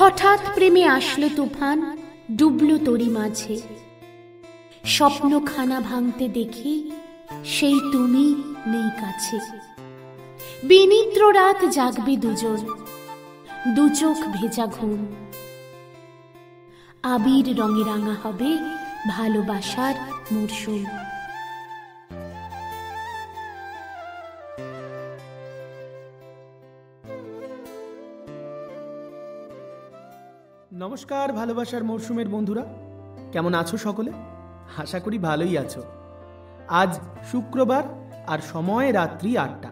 হঠাৎ প্রেমে আসলো তুফান, ডুবলো তরি মাঝে। স্বপ্নখানা ভাঙতে দেখি সেই তুমি নেই কাছে। বিনিদ্র রাত জাগবে দুজন, দু চোখ ভেজা ঘুম। আবির রঙে রাঙা হবে ভালোবাসার মরশুম। নমস্কার ভালোবাসার মরশুমের বন্ধুরা, কেমন আছো সকলে? আশা করি ভালোই আছো। আজ শুক্রবার আর সময় রাত্রি 8টা।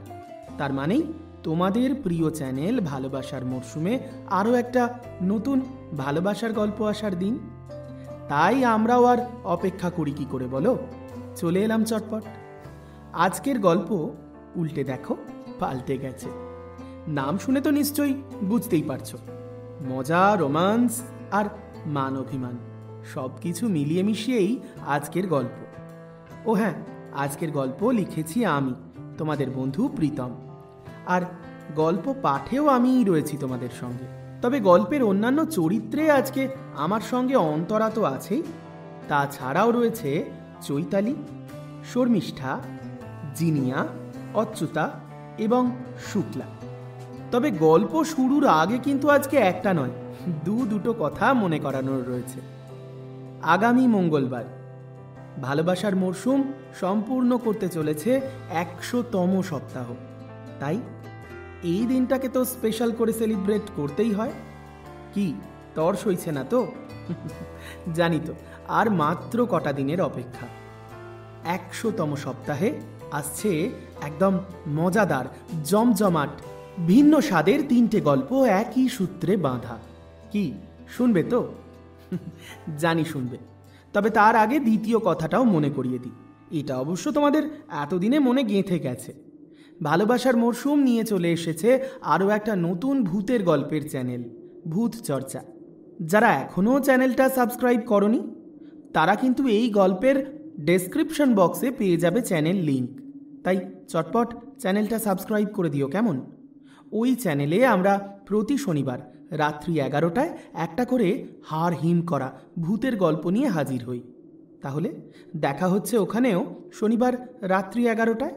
তার মানেই তোমাদের প্রিয় চ্যানেল ভালোবাসার মরশুমে আরও একটা নতুন ভালোবাসার গল্প আসার দিন। তাই আমরাও আর অপেক্ষা করি কি করে বলো, চলে এলাম চটপট। আজকের গল্প উল্টে দেখো পাল্টে গেছে। নাম শুনে তো নিশ্চয়ই বুঝতেই পারছো, মজা, রোমান্স আর মান অভিমান সব কিছু মিলিয়ে মিশিয়েই আজকের গল্প। ও হ্যাঁ, আজকের গল্প লিখেছি আমি, তোমাদের বন্ধু প্রীতম। আর গল্প পাঠেও আমিই রয়েছি তোমাদের সঙ্গে। তবে গল্পের অন্যান্য চরিত্রে আজকে আমার সঙ্গে অন্তরা তো আছেই, তাছাড়াও রয়েছে চৈতালি, শর্মিষ্ঠা, জিনিয়া, অচ্যুতা এবং শুক্লা। তবে গল্প শুরুর আগে কিন্তু আজকে একটা নয়, দুটো কথা মনে করানোর রয়েছে। আগামী মঙ্গলবার ভালোবাসার মরশুম সম্পূর্ণ করতে চলেছে 100তম সপ্তাহ। তাই এই দিনটাকে তো স্পেশাল করে সেলিব্রেট করতেই হয়। কি তর সইছে না তো? জানি তো, আর মাত্র কটা দিনের অপেক্ষা। 100তম সপ্তাহে আসছে একদম মজাদার, জমজমাট, ভিন্ন স্বাদের 3টে গল্প একই সূত্রে বাঁধা। কি শুনবে তো? জানি শুনবে। তবে তার আগে দ্বিতীয় কথাটাও মনে করিয়ে দিই, এটা অবশ্য তোমাদের এতদিনে মনে গেঁথে গেছে। ভালোবাসার মরশুম নিয়ে চলে এসেছে আরও একটা নতুন ভূতের গল্পের চ্যানেল, ভূত চর্চা। যারা এখনও চ্যানেলটা সাবস্ক্রাইব করনি তারা কিন্তু এই গল্পের ডেসক্রিপশন বক্সে পেয়ে যাবে চ্যানেল লিংক। তাই চটপট চ্যানেলটা সাবস্ক্রাইব করে দিও, কেমন? ওই চ্যানেলে আমরা প্রতি শনিবার রাত্রি 11টায় একটা করে হাড় হিম করা ভূতের গল্প নিয়ে হাজির হই। তাহলে দেখা হচ্ছে ওখানেও শনিবার রাত্রি 11টায়।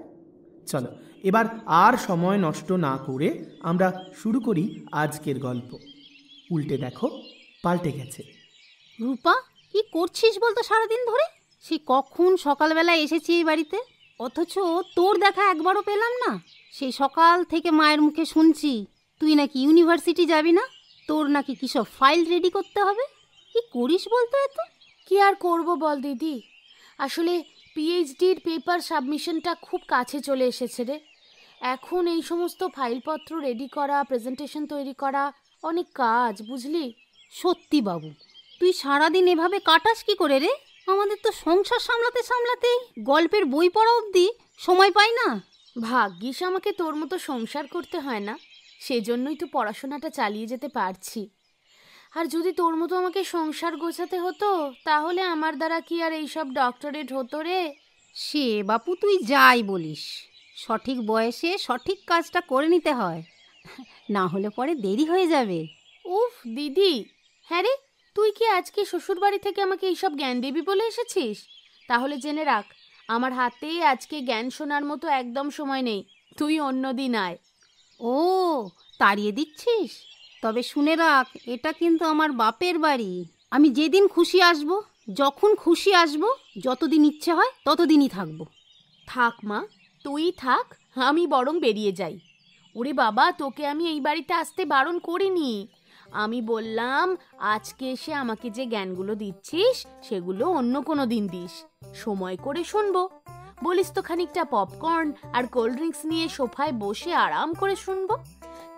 চলো এবার আর সময় নষ্ট না করে আমরা শুরু করি আজকের গল্প। উল্টে দেখো পাল্টে গেছে। রূপা, কি করছিস বলতো সারাদিন ধরে? সে কখন সকালবেলা এসেছি এই বাড়িতে, অথচ তোর দেখা একবারও পেলাম না। সেই সকাল থেকে মায়ের মুখে শুনছি তুই নাকি ইউনিভার্সিটি যাবি না, তোর নাকি কিসব ফাইল রেডি করতে হবে। কি করিস বলতো এত? কি আর করব বল দিদি, আসলে পিএইচডির পেপার সাবমিশনটা খুব কাছে চলে এসেছে রে। এখন এই সমস্ত ফাইলপত্র রেডি করা, প্রেজেন্টেশন তৈরি করা অনেক কাজ, বুঝলি? সত্যি বাবু, তুই সারাদিন এভাবে কাটাস কি করে রে? আমাদের তো সংসার সামলাতে সামলাতে গল্পের বই পড়া অবধি সময় পাই না। ভাগ্যিস আমাকে তোর মতো সংসার করতে হয় না, সেজন্যই তো পড়াশোনাটা চালিয়ে যেতে পারছি। আর যদি তোর মতো আমাকে সংসার গোছাতে হতো তাহলে আমার দ্বারা কি আর এইসব ডক্টরেট হতো রে? সে বাপু তুই যাই বলিস, সঠিক বয়সে সঠিক কাজটা করে নিতে হয়, না হলে পরে দেরি হয়ে যাবে। উফ দিদি, হ্যাঁ রে, তুই কি আজকে শ্বশুরবাড়ি থেকে আমাকে এইসব জ্ঞান দিবি বলে এসেছিস? তাহলে জেনে রাখ, আমার হাতে আজকে জ্ঞান শোনার মতো একদম সময় নেই, তুই অন্যদিন আয়। ও, তাড়িয়ে দিচ্ছিস? তবে শুনে রাখ, এটা কিন্তু আমার বাপের বাড়ি। আমি যেদিন খুশি আসব, যখন খুশি আসব, যতদিন ইচ্ছে হয় ততদিনই থাকবো। থাক মা, তুই থাক, আমি বরং বেরিয়ে যাই। ওরে বাবা, তোকে আমি এই বাড়িতে আসতে বারণ করিনি। আমি বললাম আজকে এসে আমাকে যে জ্ঞানগুলো দিচ্ছিস সেগুলো অন্য কোনো দিন দিস, সময় করে শুনবো। বলিস তো খানিকটা পপকর্ন আর কোল্ড ড্রিঙ্কস নিয়ে সোফায় বসে আরাম করে শুনবো।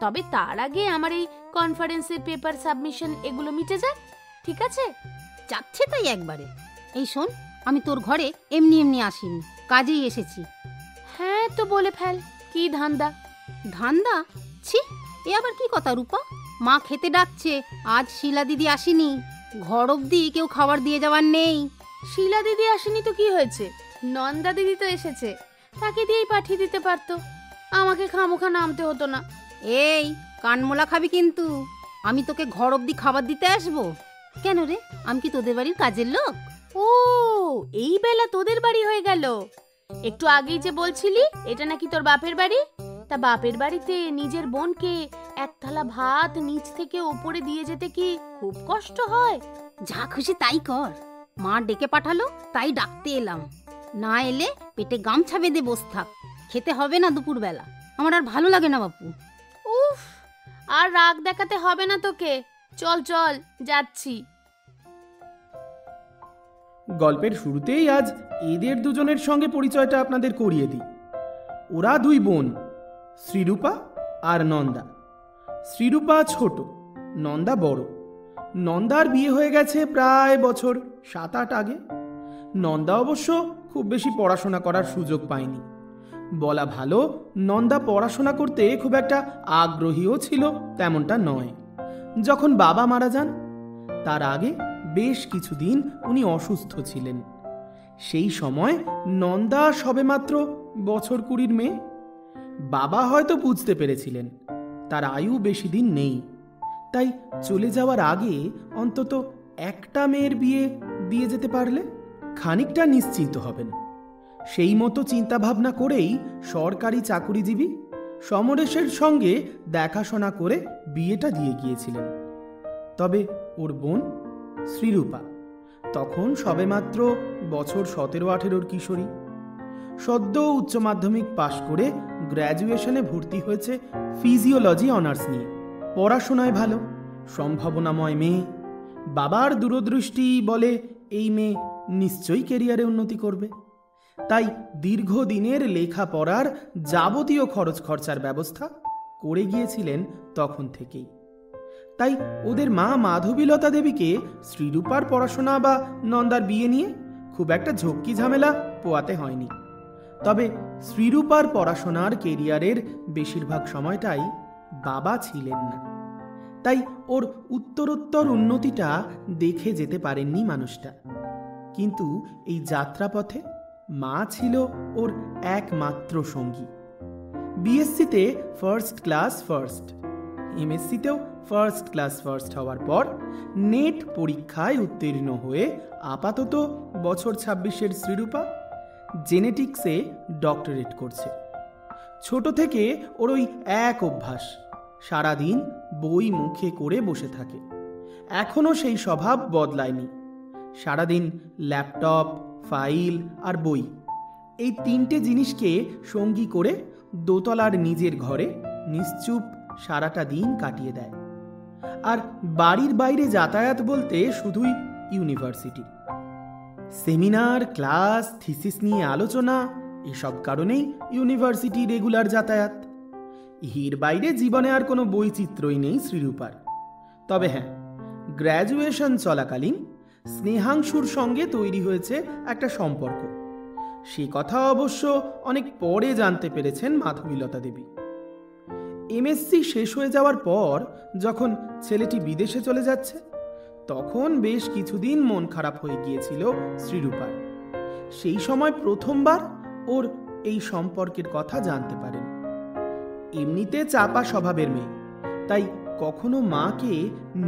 তবে তার আগে আমার এই কনফারেন্সের পেপার সাবমিশন এগুলো মিটে যায়, ঠিক আছে? যাচ্ছে তাই একবারে। এই শোন, আমি তোর ঘরে এমনি এমনি আসিনি, কাজেই এসেছি। হ্যাঁ তো বলে ফেল, কি ধান্দা? ধান্দা? ছি, এ আবার কি কথা রূপা? মা খেতে ডাকছে, আজ শিলা দিদি আসেনি, ঘর অবধি কেউ খাবার দিয়ে যাওয়ার নেই। শিলা দিদি আসেনি তো কি হয়েছে, নন্দা দিদি তো এসেছে, তাকে দিয়েই পাঠিয়ে দিতে পারতো, আমাকে খামোখা নামতে হতো না। এই কানমোলা খাবি কিন্তু। আমি তোকে ঘর অবধি খাবার দিতে আসবো? কেন রে, আমি কি তোদের বাড়ির কাজের লোক? ও, এই বেলা তোদের বাড়ি হয়ে গেল। একটু আগেই যে বলছিলি এটা নাকি তোর বাপের বাড়ি। তা বাপের বাড়িতে নিজের বোনকে এক থালা ভাত নিচ থেকে উপরে দিয়ে যেতে কি খুব কষ্ট হয়? যা খুশি তাই কর, মা ডেকে পাঠালো তাই ডাকতে এলাম। না এলে পেটে গামছা বেঁধে বস থাক, খেতে হবে না দুপুরবেলা। আমার আর ভালো লাগে না বাপু। উফ, আর রাগ দেখাতে হবে না তোকে। চল চল, যাচ্ছি। গল্পের শুরুতেই আজ এদের দুজনের সঙ্গে পরিচয়টা আপনাদের করিয়ে দিই। ওরা দুই বোন, শ্রীরূপা আর নন্দা। শ্রীরূপা ছোট, নন্দা বড়। নন্দার বিয়ে হয়ে গেছে প্রায় বছর 7-8 আগে। নন্দা অবশ্য খুব বেশি পড়াশোনা করার সুযোগ পায়নি। বলা ভালো, নন্দা পড়াশোনা করতে খুব একটা আগ্রহীও ছিল তেমনটা নয়। যখন বাবা মারা যান তার আগে বেশ কিছুদিন উনি অসুস্থ ছিলেন। সেই সময় নন্দা সবেমাত্র বছর 20 মেয়ে। বাবা হয়তো বুঝতে পেরেছিলেন তার আয়ু বেশি দিন নেই, তাই চলে যাওয়ার আগে অন্তত একটা মেয়ের বিয়ে দিয়ে যেতে পারলে খানিকটা নিশ্চিন্ত হবেন। সেই মতো চিন্তাভাবনা করেই সরকারি চাকুরিজীবী সমরেশের সঙ্গে দেখাশোনা করে বিয়েটা দিয়ে গিয়েছিলেন। তবে ওর বোন শ্রীরূপা তখন সবেমাত্র বছর 17-18 কিশোরী। সদ্য উচ্চ মাধ্যমিক পাশ করে গ্র্যাজুয়েশনে ভর্তি হয়েছে ফিজিওলজি অনার্স নিয়ে। পড়াশোনায় ভালো, সম্ভাবনাময় মেয়ে। বাবার দূরদৃষ্টি বলে এই মেয়ে নিশ্চয়ই কেরিয়ারে উন্নতি করবে। তাই দীর্ঘদিনের লেখাপড়ার যাবতীয় খরচ খরচার ব্যবস্থা করে গিয়েছিলেন তখন থেকেই। তাই ওদের মা মাধবীলতা দেবীকে শ্রীরূপার পড়াশোনা বা নন্দার বিয়ে নিয়ে খুব একটা ঝক্কি ঝামেলা পোয়াতে হয়নি। তবে শ্রীরূপার পড়াশোনার কেরিয়ারের বেশিরভাগ সময়টাই বাবা ছিলেন না, তাই ওর উত্তরোত্তর উন্নতিটা দেখে যেতে পারেননি মানুষটা। কিন্তু এই যাত্রাপথে মা ছিল ওর একমাত্র সঙ্গী। বিএসসিতে ফার্স্ট ক্লাস ফার্স্ট, এমএসসিতেও ফার্স্ট ক্লাস ফার্স্ট হওয়ার পর নেট পরীক্ষায় উত্তীর্ণ হয়ে আপাতত বছর 26-এর শ্রীরূপা জেনেটিক্সে ডক্টরেট করছে। ছোট থেকে ওর ওই এক অভ্যাস, সারাদিন বই মুখে করে বসে থাকে। এখনও সেই স্বভাব বদলায়নি। সারাদিন ল্যাপটপ, ফাইল আর বই, এই 3টে জিনিসকে সঙ্গী করে দোতলার নিজের ঘরে নিশ্চুপ সারাটা দিন কাটিয়ে দেয়। আর বাড়ির বাইরে যাতায়াত বলতে শুধুই ইউনিভার্সিটি, সেমিনার, ক্লাস, থিসিস নিয়ে আলোচনা, এসব কারণেই ইউনিভার্সিটি রেগুলার যাতায়াত। এর বাইরে জীবনে আর কোনো বৈচিত্র্যই নেই শ্রীরূপার। তবে হ্যাঁ, গ্র্যাজুয়েশন চলাকালীন স্নেহাংশুর সঙ্গে তৈরি হয়েছে একটা সম্পর্ক। সে কথা অবশ্য অনেক পরে জানতে পেরেছেন মাধবীলতা দেবী। এমএসসি শেষ হয়ে যাওয়ার পর যখন ছেলেটি বিদেশে চলে যাচ্ছে, তখন বেশ কিছুদিন মন খারাপ হয়ে গিয়েছিল শ্রীরূপার। সেই সময় প্রথমবার ওর এই সম্পর্কের কথা জানতে পারেন। এমনিতে চাপা স্বভাবের মেয়ে, তাই কখনো মাকে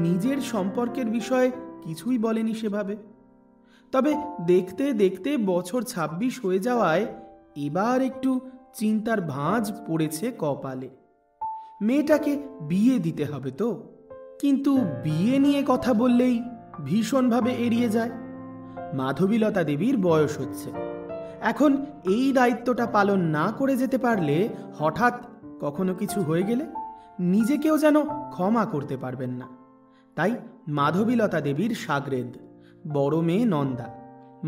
নিজের সম্পর্কের বিষয়ে কিছুই বলেনি সেভাবে। তবে দেখতে দেখতে বছর 26 হয়ে যাওয়ায় এবার একটু চিন্তার ভাঁজ পড়েছে কপালে। মেয়েটাকে বিয়ে দিতে হবে তো, কিন্তু বিয়ে নিয়ে কথা বললেই ভীষণভাবে এড়িয়ে যায়। মাধবীলতা দেবীর বয়স হচ্ছে, এখন এই দায়িত্বটা পালন না করে যেতে পারলে হঠাৎ কখনো কিছু হয়ে গেলে নিজেকেও যেন ক্ষমা করতে পারবেন না। তাই মাধবীলতা দেবীর সাগরেদ বড় মেয়ে নন্দা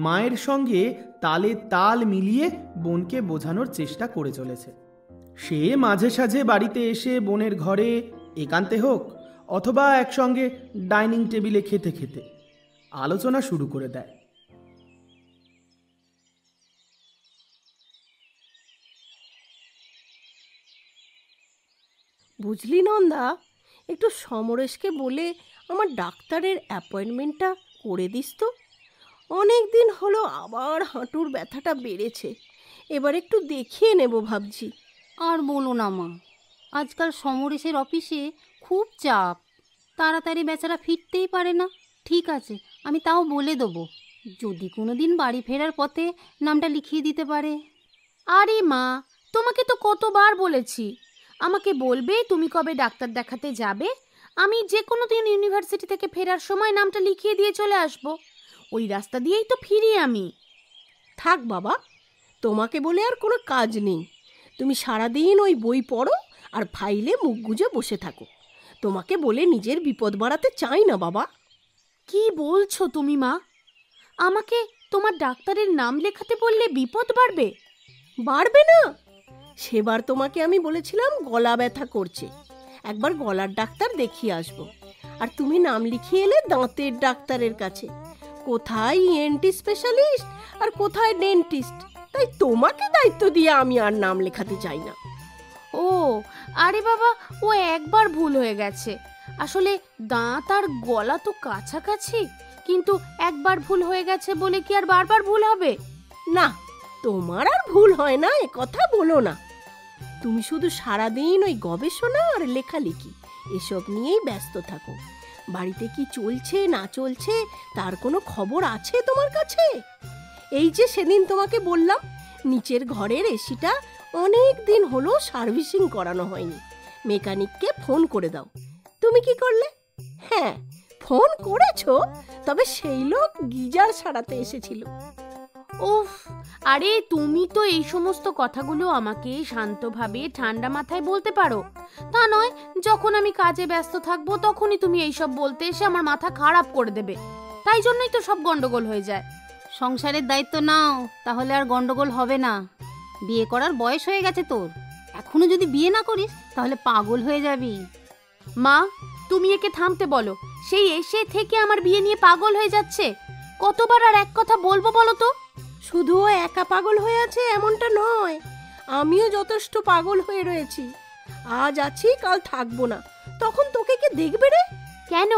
মায়ের সঙ্গে তালে তাল মিলিয়ে বোনকে বোঝানোর চেষ্টা করে চলেছে। সে মাঝে সাঝে বাড়িতে এসে বোনের ঘরে একান্তে হোক অথবা একসঙ্গে ডাইনিং টেবিলে খেতে খেতে আলোচনা শুরু করে দেয়। বুঝলি নন্দা, একটু সমরেশকে বলে আমার ডাক্তারের অ্যাপয়েন্টমেন্টটা করে দিস তো। অনেক দিন হলো আবার হাঁটুর ব্যথাটা বেড়েছে, এবার একটু দেখিয়ে নেব ভাবছি। আর বলো না মা, আজকাল সমরেশের অফিসে খুব চাপ। তাড়াতাড়ি বেচারা ফিরতেই পারে না। ঠিক আছে, আমি তাও বলে দেবো, যদি কোনো দিন বাড়ি ফেরার পথে নামটা লিখিয়ে দিতে পারে। আরে মা, তোমাকে তো কতবার বলেছি আমাকে বলবে তুমি কবে ডাক্তার দেখাতে যাবে, আমি যে কোনো দিন ইউনিভার্সিটি থেকে ফেরার সময় নামটা লিখিয়ে দিয়ে চলে আসব। ওই রাস্তা দিয়েই তো ফিরি আমি। থাক বাবা, তোমাকে বলে আর কোনো কাজ নেই। তুমি সারাদিন ওই বই পড়ো আর ফাইলে মুখ গুজে বসে থাকো। তোমাকে বলে নিজের বিপদ বাড়াতে চাই না বাবা। কি বলছো তুমি মা? আমাকে তোমার ডাক্তারের নাম লেখাতে বললে বিপদ বাড়বে? বাড়বে না? সেবার তোমাকে আমি বলেছিলাম গলা ব্যথা করছে, একবার গলার ডাক্তার দেখিয়ে আসবো। আর তুমি নাম লিখিয়ে এলে দাঁতের ডাক্তারের কাছে। কোথায় ইএনটি স্পেশালিস্ট আর কোথায় ডেন্টিস্ট, তাই তোমাকে দায়িত্ব দিয়ে আমি আর নাম লেখাতে চাই না। ও আরে বাবা, ও একবার ভুল হয়ে গেছে। আসলে দাঁত আর গলা তো কাছাকাছি, কিন্তু একবার ভুল হয়ে গেছে বলে কি আর বারবার ভুল হবে? না, তোমার আর ভুল হয় না এ কথা বলো না। তুমি শুধু সারাদিন ওই গবেষণা আর লেখালেখি এসব নিয়েই ব্যস্ত থাকো। বাড়িতে কি চলছে না চলছে তার কোনো খবর আছে তোমার কাছে? এই যে সেদিন তোমাকে বললাম নিচের ঘরের এসিটা অনেক দিন হলো সার্ভিসিং করানো হয়নি, মেকানিককে ফোন করে দাও। তুমি কি করলে? হ্যাঁ, ফোন করেছো, তবে সেই লোক গিজার সারাতে এসেছিল। উফ, আরে তুমি তো এই সমস্ত কথাগুলো আমাকে শান্তভাবে ঠান্ডা মাথায় বলতে পারো, তা নয় যখন আমি কাজে ব্যস্ত থাকবো তখনই তুমি এইসব বলতে এসে আমার মাথা খারাপ করে দেবে। তাই জন্যই তো সব গন্ডগোল হয়ে যায়। সংসারের দায়িত্ব নাও, তাহলে আর গন্ডগোল হবে না। বিয়ে করার বয়স হয়ে গেছে তোর, এখনো যদি বিয়ে না করিস তাহলে পাগল হয়ে যাবি। মা, তুমি একে থামতে বলো। সেই এসে থেকে আমার বিয়ে নিয়ে পাগল হয়ে যাচ্ছে। কতবার আর এক কথা বলবো বলো তো? শুধু ও একা পাগল হয়ে আছে এমনটা নয়, আমিও যথেষ্ট পাগল হয়ে রয়েছি। আজ আছি কাল থাকবো না, তখন তোকে কে দেখবে রে? কেন,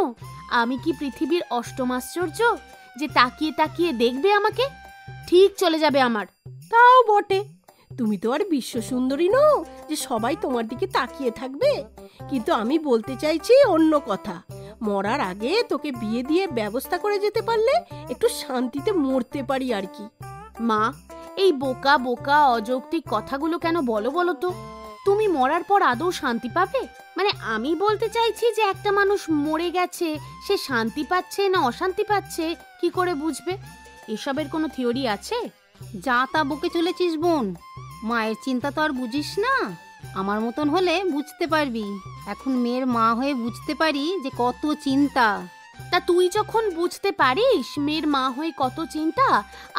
আমি কি পৃথিবীর অষ্টম আশ্চর্য যে তাকিয়ে তাকিয়ে দেখবে আমাকে? ঠিক চলে যাবে আমার। তাও বটে, তুমি তো আর বিশ্ব সুন্দরী নও যে সবাই তোমার দিকে তাকিয়ে থাকবে। কিন্তু আমি বলতে চাইছি অন্য কথা। মরার আগে তোকে বিয়ে দিয়ে ব্যবস্থা করে যেতে পারলে একটু শান্তিতে মরতে পারি আর কি। মা, এই বোকা বোকা অযৌক্তিক কথাগুলো কেন বলো বলো তো? তুমি মরার পর আদৌ শান্তি পাবে? মানে আমি বলতে চাইছি যে একটা মানুষ মরে গেছে, সে শান্তি পাচ্ছে না অশান্তি পাচ্ছে কি করে বুঝবে? এসবের কোনো থিওরি আছে? যা তা বকে চলেছিস বোন, মায়ের চিন্তা তো আর বুঝিস না। আমার মতন হলে বুঝতে পারবি। এখন মেয়ের মা হয়ে বুঝতে পারি যে কত চিন্তা। তা তুই যখন বুঝতে পারিস মেয়ের মা হয়ে কত চিন্তা,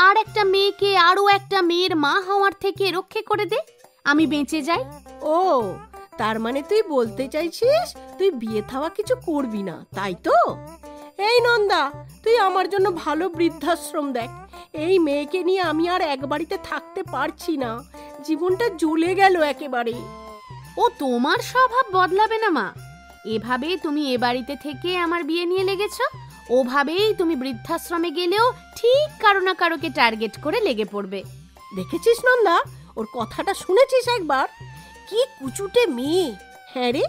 আর একটা মেয়েকে আরো একটা মেয়ের মা হওয়ার থেকে রক্ষে করে দে, আমি বেঁচে যাই। ও, তার মানে তুই বলতে চাইছিস তুই বিয়ে থাওয়া কিছু করবি না, তাই তো? এই নন্দা, তুই আমার জন্য ভালো বৃদ্ধাশ্রম দেখ। এই মেয়েকে নিয়ে আমি আর এক বাড়িতে থাকতে পারছি না, জীবনটা জ্বলে গেল একেবারে। ও তোমার স্বভাব বদলাবে না মা। এভাবে তুমি এ বাড়িতে থেকে আমার বিয়ে নিয়ে লেগেছ, ওভাবেই তুমি বৃদ্ধাশ্রমে গেলেও ঠিক কারো না কারোকে টার্গেট করে লেগে পড়বে। দেখেছিস নন্দা, ওর কথাটা শুনেছিস একবার? কি কুচুটে মেয়ে। হ্যাঁ রে,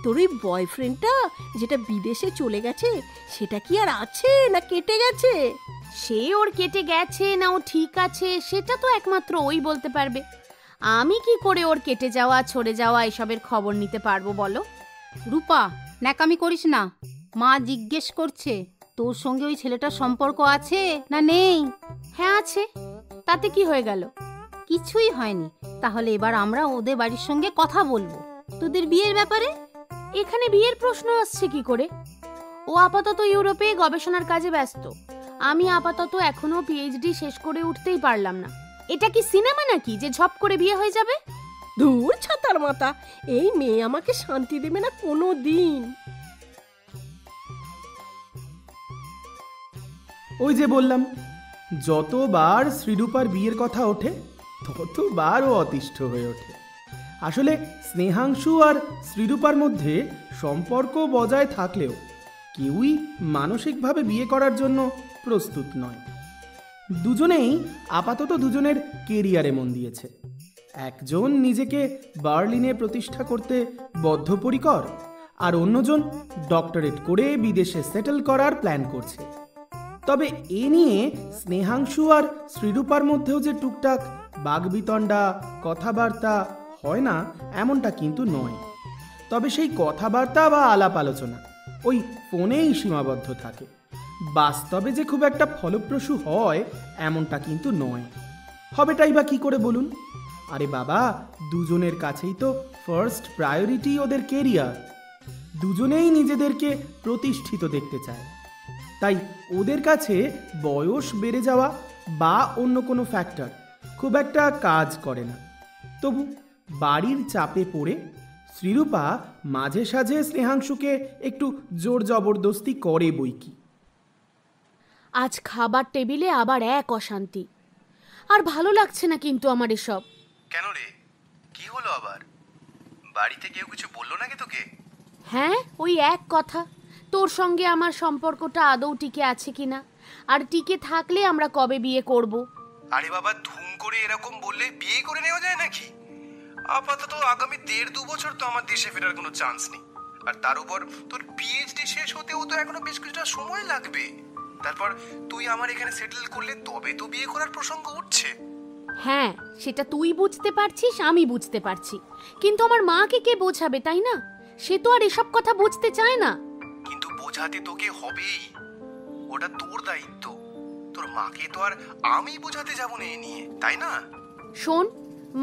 তোর ওই বয়ফ্রেন্ডটা যেটা বিদেশে চলে গেছে সেটা কি আর আছে না কেটে গেছে? সে ওর কেটে গেছে না ও ঠিক আছে সেটা তো একমাত্র ওই বলতে পারবে। আমি কি করে ওর কেটে যাওয়া ছড়ে যাওয়া এসবের খবর নিতে পারবো বলো? রূপা, ন্যাকামি করিস না। মা জিজ্ঞেস করছে তোর সঙ্গে ওই ছেলেটার সম্পর্ক আছে না নেই। হ্যাঁ আছে, তাতে কি হয়ে গেল? কিছুই হয়নি। তাহলে এবার আমরা ওদের বাড়ির সঙ্গে কথা বলবো তোদের বিয়ের ব্যাপারে। এখানে বিয়ের প্রশ্ন আসছে কি করে? ও আপাতত ইউরোপে গবেষণার কাজে ব্যস্ত, আমি আপাতত এখনো পিএইচডি শেষ করে উঠতেই পারলাম না। এটা কি সিনেমা নাকি যে ঝপ করে বিয়ে হয়ে যাবে? দূর ছাতার মাথা, এই মেয়ে আমাকে শান্তি দেবে না কোনো দিন। ওই যে বললাম, যতবার শ্রীরূপার বিয়ের কথা ওঠে ততবার ও অতিষ্ঠ হয়ে ওঠে। আসলে স্নেহাংশু আর শ্রীরূপার মধ্যে সম্পর্ক বজায় থাকলেও কেউই মানসিকভাবে বিয়ে করার জন্য প্রস্তুত নয়। দুজনেই আপাতত দুজনের কেরিয়ারে মন দিয়েছে। একজন নিজেকে বার্লিনে প্রতিষ্ঠা করতে বদ্ধপরিকর, আর অন্যজন ডক্টরেট করে বিদেশে সেটেল করার প্ল্যান করছে। তবে এ নিয়ে স্নেহাংশু আর শ্রীরূপার মধ্যেও যে টুকটাক বাগবিতণ্ডা কথাবার্তা হয় না এমনটা কিন্তু নয়। তবে সেই কথাবার্তা বা আলাপ আলোচনা ওই ফোনেই সীমাবদ্ধ থাকে, বাস্তবে যে খুব একটা ফলপ্রসূ হয় এমনটা কিন্তু নয়। হবেটাই বা কি করে বলুন? আরে বাবা, দুজনের কাছেই তো ফার্স্ট প্রায়োরিটি ওদের কেরিয়ার। দুজনেই নিজেদেরকে প্রতিষ্ঠিত দেখতে চায়। তাই ওদের কাছে বয়স বেড়ে যাওয়া বা অন্য কোনো ফ্যাক্টর খুব একটা কাজ করে না। তবু বাড়ির চাপে পড়ে শ্রীরূপা মাঝে সাঝে স্নেহাংশুকে একটু জোর জবরদস্তি করে বইকি। আজ খাবার টেবিলে আবার এক অশান্তি, আর ভালো লাগছে না কিন্তু আমার এসব। কেন রে, কি হলো আবার? বাড়িতে কেউ কিছু বললো নাকি তোকে? হ্যাঁ, ওই এক কথা, তোর সঙ্গে আমার সম্পর্কটা আদৌ টিকে আছে কিনা, আর টিকে থাকলে আমরা কবে বিয়ে করব। আরে বাবা, ধুম করে এরকম বললে বিয়ে করে নেওয়া যায় নাকি? আপাতত আগামী 1.5-2 বছর তো আমার দেশে ফেরার কোনো চান্স নেই। আর তার উপর তোর পিএইচডি শেষ হতেও তো এখনো বেশ কিছুটা সময় লাগবে। তারপর তুই আমার এখানে সেটেল করলে তবে তো বিয়ে করার প্রসঙ্গ উঠছে। হ্যাঁ, সেটা তুই বুঝতে পারছিস, আমি বুঝতে পারছি, কিন্তু আমার মাকে কে বোঝাবে, তাই না? সে তো আর এসব কথা বুঝতে চায় না। কিন্তু বোঝাতে তোকে হবেই, ওটা তোর দায়িত্ব। তোর মাকে তো আর আমি বোঝাতে যাবো না এ নিয়ে, তাই না? শোন,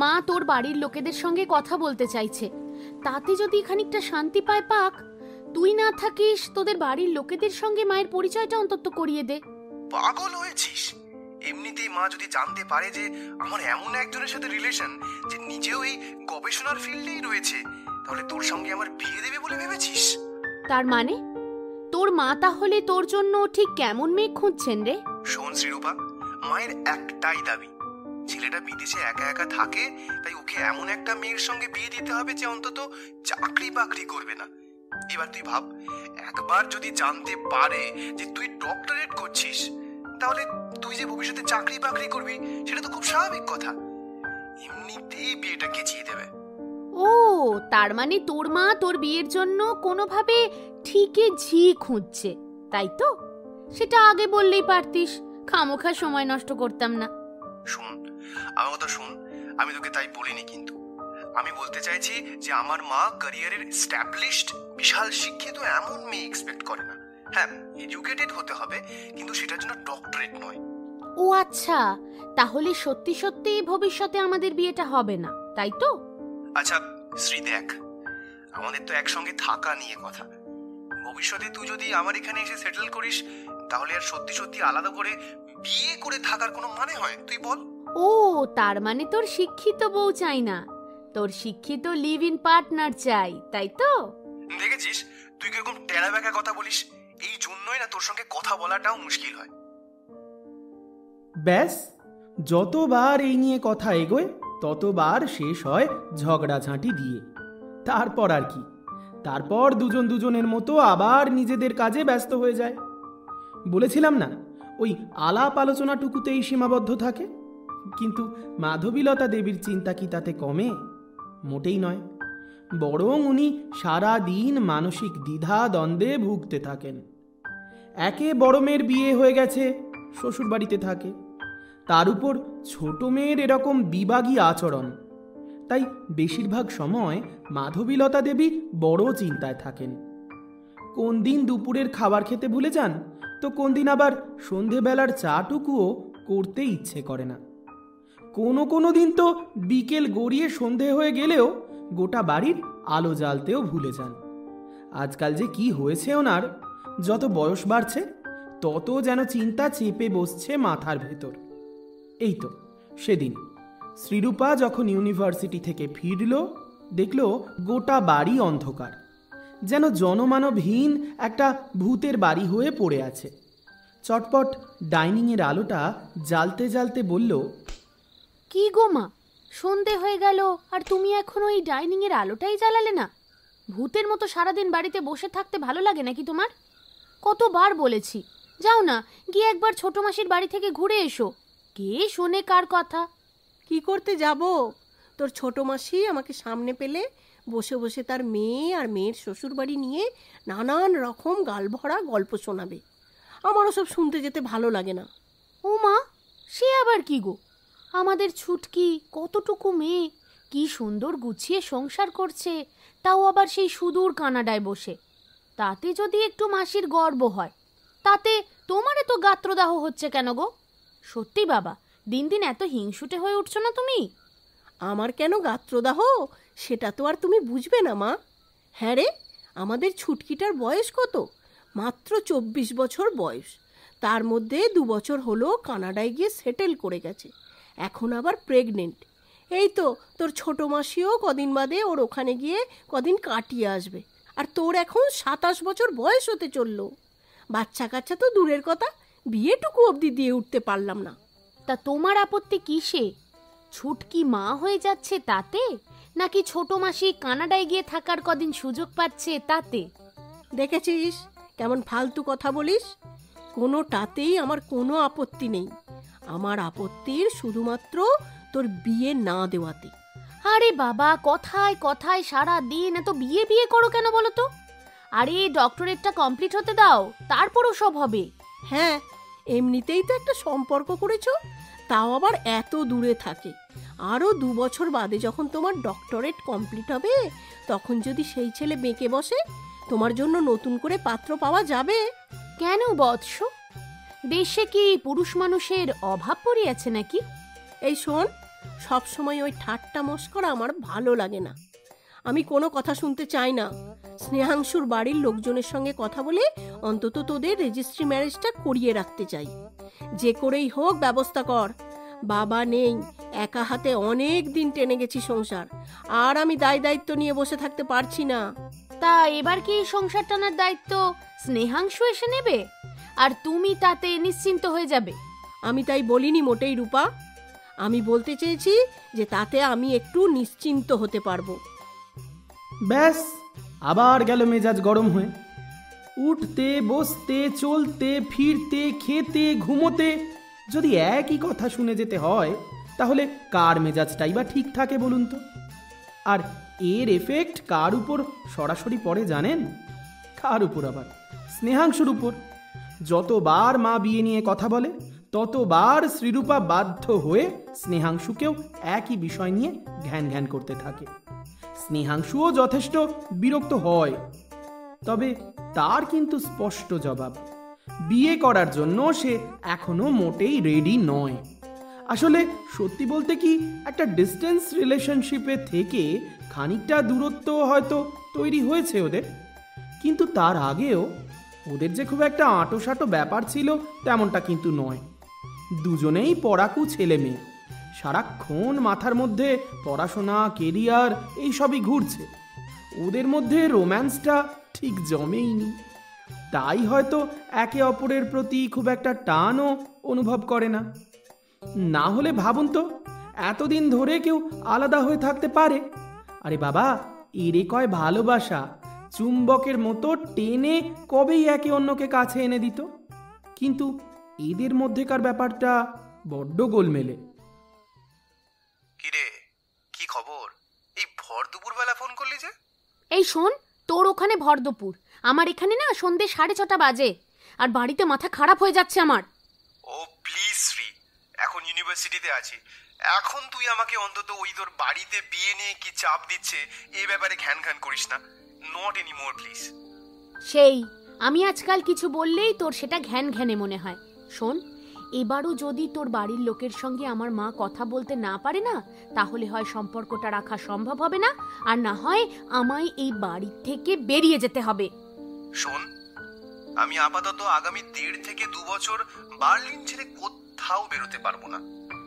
মা তোর বাড়ির লোকেদের সঙ্গে কথা বলতে চাইছে, তাতে যদি খানিকটা শান্তি পায় পাক। তুই না থাকিস, তোদের বাড়ির লোকেদের সঙ্গে মায়ের পরিচয়টা অন্তত করিয়ে দে। পাগল হয়েছিস? এমনিতেই মা যদি জানতে পারে যে আমার এমন একজনের সাথে রিলেশন যে নিজেও এই গবেষণার ফিল্ডেই রয়েছে, তাহলে তোর সঙ্গে আমার বিয়ে দেবে বলে ভেবেছিস? তার মানে তোর মা তাহলে তোর জন্য ঠিক কেমন মেয়ে খুঁজছেন রে? শোন শ্রীরূপা, মায়ের একটাই দাবি, ছেলেটা বিদেশে একা একা থাকে, তাই ওকে এমন একটা মেয়ের সঙ্গে বিয়ে দিতে হবে যে অন্তত চাকরি বাকরি করবে না। এবার তুই ভাব, একবার যদি জানতে পারে যে তুই ডক্টরেট করছিস, তাহলে তুই যে ভবিষ্যতে চাকরি বাকরি করবি সেটা তো খুব স্বাভাবিক কথা। এমনিতেই বিয়েটা গেছিয়ে দেবে। ও, তার মানে তোর মা তোর বিয়ের জন্য কোনোভাবে ঠিকই ঝি খুঁজছে, তাই তো? সেটা আগে বললেই পারতিস, খামোখা সময় নষ্ট করতাম না। শুন, আমার কথা শুন, আমি তোকে তাই বলিনি, কিন্তু আমি বলতে চাইছি যে আমার মা ক্যারিয়ারের এস্টাবলিশড বিশাল শিক্ষিত এমন মেয়ে এক্সপেক্ট করে না। হ্যাঁ, এডুকেটেড হতে হবে, কিন্তু সেটার জন্য ডক্টরেট নয়। ও আচ্ছা, তাহলে সত্যি সত্যি ভবিষ্যতে আমাদের বিয়েটা হবে না, তাই তো? আচ্ছা শ্রী, দেখ, আমাদের তো একসঙ্গে থাকা নিয়ে কথা। ভবিষ্যতে তুই যদি আমার এখানে এসে সেটেল করিস, তাহলে আর সত্যি সত্যি আলাদা করে বিয়ে করে থাকার কোনো মানে হয়? তুই বল। ও, তার মানে তোর শিক্ষিত বউ চাই না, তোর শিক্ষিত লিভ ইন পার্টনার চাই, তাই তো? দেখেছিস তুই কিরকম টেরা বেঁকা কথা বলিস? এই জন্যই না তোর সঙ্গে কথা বলাটাও মুশকিল হয়। ব্যাস, যতবার এই নিয়ে কথা এগোয় ততবার শেষ হয় ঝগড়াঝাঁটি দিয়ে। তারপর আর কি, তারপর দুজন দুজনের মতো আবার নিজেদের কাজে ব্যস্ত হয়ে যায়। বলেছিলাম না, ওই আলাপ আলোচনাটুকুতেই সীমাবদ্ধ থাকে। কিন্তু মাধবীলতা দেবীর চিন্তা কি তাতে কমে? মোটেই নয়, বরং উনি সারা দিন মানসিক দ্বিধা দ্বন্দ্বে ভুগতে থাকেন। একে বড় মেয়ের বিয়ে হয়ে গেছে, শ্বশুর বাড়িতে থাকে, তার উপর ছোট মেয়ের এরকম বিবাগী আচরণ। তাই বেশিরভাগ সময় মাধবীলতা দেবী বড় চিন্তায় থাকেন। কোন দিন দুপুরের খাবার খেতে ভুলে যান, তো কোন দিন আবার সন্ধেবেলার চাটুকুও করতে ইচ্ছে করে না। কোনো দিন তো বিকেল গড়িয়ে সন্ধে হয়ে গেলেও গোটা বাড়ির আলো জ্বালতেও ভুলে যান। আজকাল যে কি হয়েছে ওনার, যত বয়স বাড়ছে তত যেন চিন্তা চেপে বসছে মাথার ভেতর। এই তো সেদিন শ্রীরূপা যখন ইউনিভার্সিটি থেকে ফিরল, দেখল গোটা বাড়ি অন্ধকার, যেন জনমানবহীন একটা ভূতের বাড়ি হয়ে পড়ে আছে। চটপট ডাইনিংয়ের আলোটা জ্বালতে জ্বালতে বলল, কি গো মা, সন্ধে হয়ে গেল আর তুমি এখনো এই ডাইনিং এর আলোটাই জ্বালালে না? ভূতের মতো সারাদিন বাড়িতে বসে থাকতে ভালো লাগে নাকি তোমার? কতবার বলেছি, যাও না, গিয়ে একবার ছোট মাসির বাড়ি থেকে ঘুরে এসো। কে শোনে কার কথা? কি করতে যাব? তোর ছোট মাসি আমাকে সামনে পেলে বসে বসে তার মেয়ে আর মেয়ের শ্বশুরবাড়ি নিয়ে নানান রকম গালভরা গল্প শোনাবে। আমারও সব শুনতে যেতে ভালো লাগে না। ও মা, সে আবার কি গো? আমাদের ছুটকি কতটুকু মেয়ে, কি সুন্দর গুছিয়ে সংসার করছে, তাও আবার সেই সুদূর কানাডায় বসে। তাতে যদি একটু মাসির গর্ব হয়, তাতে তোমার এত গাত্রদাহ হচ্ছে কেন গো? সত্যি বাবা, দিন দিন এত হিংসুটে হয়ে উঠছো না তুমি? আমার কেন গাত্রদাহ সেটা তো আর তুমি বুঝবে না মা। হ্যাঁ রে, আমাদের ছুটকিটার বয়স কত? মাত্র 24 বছর বয়স। তার মধ্যে 2 বছর হলো কানাডায় গিয়ে সেটেল করে গেছে। এখন আবার প্রেগনেন্ট। এই তো তোর ছোট মাসিও কদিন বাদে ওর ওখানে গিয়ে কদিন কাটিয়ে আসবে। আর তোর এখন 27 বছর বয়স হতে চললো। বাচ্চা কাচ্চা তো দূরের কথা, বিয়েটুকু অবধি দিয়ে উঠতে পারলাম না। তা তোমার আপত্তি কিসে? ছুটকি মা হয়ে যাচ্ছে তাতে, নাকি ছোট মাসি কানাডায় গিয়ে থাকার কদিন সুযোগ পাচ্ছে তাতে? দেখেছিস কেমন ফালতু কথা বলিস? কোনোটাতেই আমার কোনো আপত্তি নেই। আমার আপত্তির শুধুমাত্র তোর বিয়ে না দেওয়াতে। আরে বাবা, কথায় কথায় সারা দিন এত বিয়ে বিয়ে করো কেন বলো তো? আরে ডক্টরেটটা কমপ্লিট হতে দাও, তারপরও সব হবে। হ্যাঁ, এমনিতেই তো একটা সম্পর্ক করেছো, তাও আবার এত দূরে থাকে। আরও 2 বছর বাদে যখন তোমার ডক্টরেট কমপ্লিট হবে, তখন যদি সেই ছেলে বেঁকে বসে, তোমার জন্য নতুন করে পাত্র পাওয়া যাবে। কেন বৎস, দেশে কি পুরুষ মানুষের অভাব পড়িয়াছে নাকি? এই শোন, সবসময় ওই ঠাট্টা মস্করা আমার ভালো লাগে না। আমি কোনো কথা শুনতে চাই না। স্নেহাংশুর বাড়ির লোকজনের সঙ্গে কথা বলে অন্তত তোদের রেজিস্ট্রি ম্যারেজটা করিয়ে রাখতে চাই। যে করেই হোক ব্যবস্থা কর। বাবা নেই, একা হাতে অনেক দিন টেনে গেছি সংসার, আর আমি দায়িত্ব নিয়ে বসে থাকতে পারছি না। তা এবার কি সংসার টানার দায়িত্ব স্নেহাংশু এসে নেবে, আর তুমি তাতে নিশ্চিন্ত হয়ে যাবে? আমি তাই বলিনি মোটেই রূপা। আমি বলতে চেয়েছি যে তাতে আমি একটু নিশ্চিন্ত হতে পারবো। ব্যাস, আবার গেল মেজাজ গরম হয়ে। উঠতে বসতে চলতে ফিরতে খেতে ঘুমোতে যদি একই কথা শুনে যেতে হয়, তাহলে কার মেজাজটাই বা ঠিক থাকে বলুন তো? আর এর এফেক্ট কার উপর সরাসরি পড়ে জানেন? কার উপর আবার? স্নেহাংশুর উপর। যতবার মা বিয়ে নিয়ে কথা বলে, ততবার শ্রীরূপা বাধ্য হয়ে স্নেহাংশুকেও একই বিষয় নিয়ে ঘ্যান ঘ্যান করতে থাকে। স্নেহাংশুও যথেষ্ট বিরক্ত হয়, তবে তার কিন্তু স্পষ্ট জবাব, বিয়ে করার জন্য সে এখনো মোটেই রেডি নয়। আসলে সত্যি বলতে কি, একটা ডিস্টেন্স রিলেশনশিপে থেকে খানিকটা দূরত্ব হয়তো তৈরি হয়েছে ওদের, কিন্তু তার আগেও ওদের যে খুব একটা আঁটোসাঁটো ব্যাপার ছিল তেমনটা কিন্তু নয়। দুজনেই পড়াকু ছেলে মেয়ে, সারাক্ষণ মাথার মধ্যে পড়াশোনা, কেরিয়ার এইসবই ঘুরছে। ওদের মধ্যে রোম্যান্সটা ঠিক জমেইনি, তাই হয়তো একে অপরের প্রতি খুব একটা টানও অনুভব করে না। না হলে ভাবুন তো, এতদিন ধরে কেউ আলাদা হয়ে থাকতে পারে? আরে বাবা, এরে কয় ভালোবাসা, চুম্বকের মতো টেনে কবেই একে অন্যকে কাছে এনে দিত। কিন্তু এদের মধ্যেকার ব্যাপারটা বড্ড গোলমেলে। কিরে, কি খবর? এই ভর দুপুর বেলা ফোন করলি যে? এই শোন, তোর ওখানে ভর দুপুর, আমার এখানে না সন্ধে 6:30 বাজে, আর বাড়িতে মাথা খারাপ হয়ে যাচ্ছে আমার। ও প্লিজ শ্রী, এখন ইউনিভার্সিটিতে আছি। এখন তুই আমাকে অন্তত ওই তোর বাড়িতে বিয়ে নিয়ে কি চাপ দিচ্ছে এই ব্যাপারে ঘ্যান ঘ্যান করিস না। Not any more please. সেই আমি আজকাল কিছু বললেই তোর সেটা ঘ্যান ঘ্যানে মনে হয়। শোন, এবারও যদি তোর বাড়ির লোকের সঙ্গে আমার মা কথা বলতে না পারে না, তাহলে হয় সম্পর্কটা রাখা সম্ভব হবে না, আর না হয় আমায় এই বাড়ি থেকে বেরিয়ে যেতে হবে। শোন, আমি আপাতত আগামী 1.5 থেকে 2 বছর বার্লিন ছেড়ে কোথাও বেরোতে পারবো না।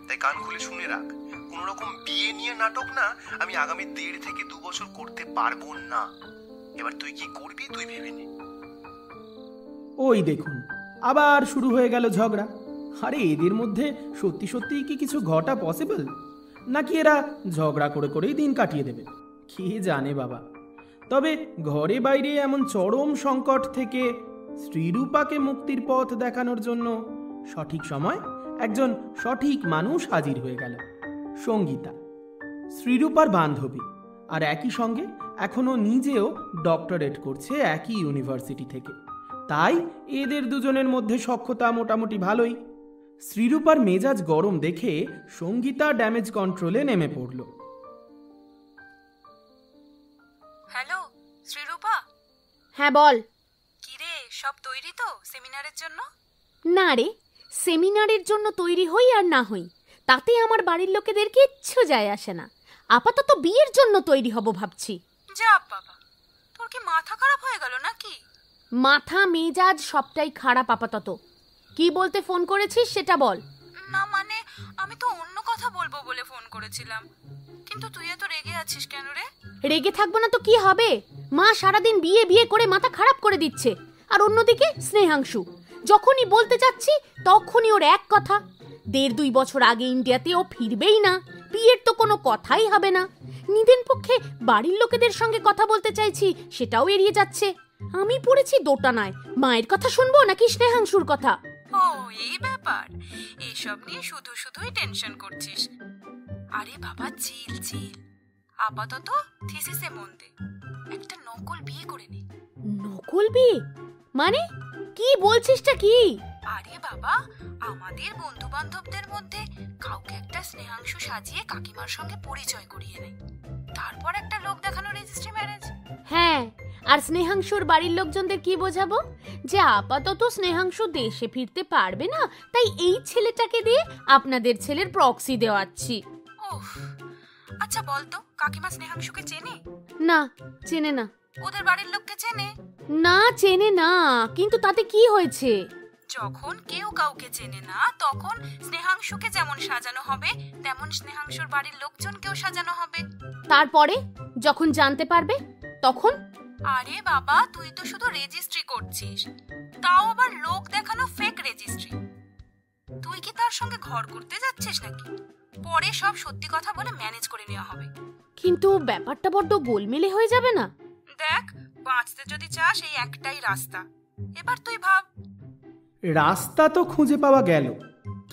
তাই কান খুলে শুনে রাখ, কোন রকম বিয়ে নিয়ে নাটক না আমি আগামী 1.5 থেকে 2 বছর করতে পারবো না। এবার তুই কি করবি তুই ভেবে নে। ওই দেখুন, আবার শুরু হয়ে গেল ঝগড়া। আরে এদের মধ্যে সত্যি সত্যি কি কিছু ঘটা পসিবল, নাকি এরা ঝগড়া করে করেই দিন কাটিয়ে দেবে? কে জানে বাবা। তবে ঘরে বাইরে এমন চরম সংকট থেকে শ্রীরূপাকে মুক্তির পথ দেখানোর জন্য সঠিক সময় একজন সঠিক মানুষ হাজির হয়ে গেল। সঙ্গীতা, শ্রীরূপার বান্ধবী, আর একই সঙ্গে এখনো নিজেও ডক্টরেট করছে একই ইউনিভার্সিটি থেকে। তাই এদের দুজনের মধ্যে সখ্যতা মোটামুটি ভালোই। শ্রীরূপার মেজাজ গরম দেখে সঙ্গীতা ড্যামেজ কন্ট্রোলে নেমে পড়ল। হ্যালো শ্রীরূপা। হ্যাঁ বল। কিরে, সব তৈরি তো সেমিনারের জন্য? না রে, সেমিনারের জন্য তৈরি হই আর না হই তাতে আমার বাড়ির লোকেদের কিচ্ছু যায় আসে না। আপাতত বিয়ের জন্য তৈরি হব ভাবছি। যা বাবা, তোর কি মাথা খারাপ হয়ে গেল নাকি? মাথা মেজাজ সবটাই খারাপ আপাতত। কি বলতে ফোন করেছিস সেটা বল। না মানে আমি তো অন্য কথা বলবো বলে ফোন করেছিলাম, কিন্তু তুই এত রেগে আছিস কেন রে? রেগে থাকবো না তো কি হবে? মা সারাদিন বিয়ে বিয়ে করে মাথা খারাপ করে দিচ্ছে, আর অন্যদিকে স্নেহাংশু যখনই বলতে চাচ্ছি তখনই ওর এক কথা। 1.5-2 বছর আগে ইন্ডিয়াতে ও ফিরবেই না, বিয়ের তো কোনো কথাই হবে না। নিদেন পক্ষে বাড়ির লোকেদের সঙ্গে কথা বলতে চাইছি, সেটাও এড়িয়ে যাচ্ছে। আমি পড়েছি দোটানায়, মায়ের কথা শুনবো নাকি স্নেহাংশুর কথা? ও এই ব্যাপার, এসব নিয়ে শুধু শুধুই টেনশন করছিস। আরে বাবা চিল চিল, আপাতত থিসিসে মন দে, একটা নকল বিয়ে করে নে। নকল বিয়ে মানে কি বলছিসটা কি? আরে বাবা, আমাদের বন্ধু বান্ধবদের মধ্যে কাউকে একটা স্নেহাংশু সাজিয়ে কাকিমার সঙ্গে পরিচয় করিয়ে নেয়, তারপর একটা লোক দেখানো রেজিস্ট্রি ম্যারেজ। হ্যাঁ, আর স্নেহাংশুর বাড়ির লোকজনদের কি বোঝাবো যে আপাতত স্নেহাংশু দেশে ফিরতে পারবে না, তাই এই ছেলেটাকে দিয়ে আপনাদের ছেলের প্রক্সি দেওয়াচ্ছি। ওহ, আচ্ছা বলতো কাকিমা স্নেহাংশুকে চেনে? না, চেনে না। ওদের বাড়ির লোককে চেনে? না, চেনে না, কিন্তু তাতে কি হয়েছে? যখন কেউ কাউকে চেনে না তখন স্নেহাংশুকে যেমন সাজানো হবে তেমন স্নেহাংশুর বাড়ির লোকজনকেও সাজানো হবে। তারপরে যখন জানতে পারবে তখন? আরে বাবা, তুই তো শুধু রেজিস্ট্রি করছিস, তাও আবার লোক দেখানো ফেক রেজিস্ট্রি। তুই কি তার সঙ্গে ঘর করতে যাচ্ছিস নাকি? পরে সব সত্যি কথা বলে ম্যানেজ করে নেওয়া হবে। কিন্তু ব্যাপারটা বড্ড গোলমেলে হয়ে যাবে না? দেখ, বাঁচতে যদি চাস এই একটাই রাস্তা, এবার তুই ভাব। রাস্তা তো খুঁজে পাওয়া গেল,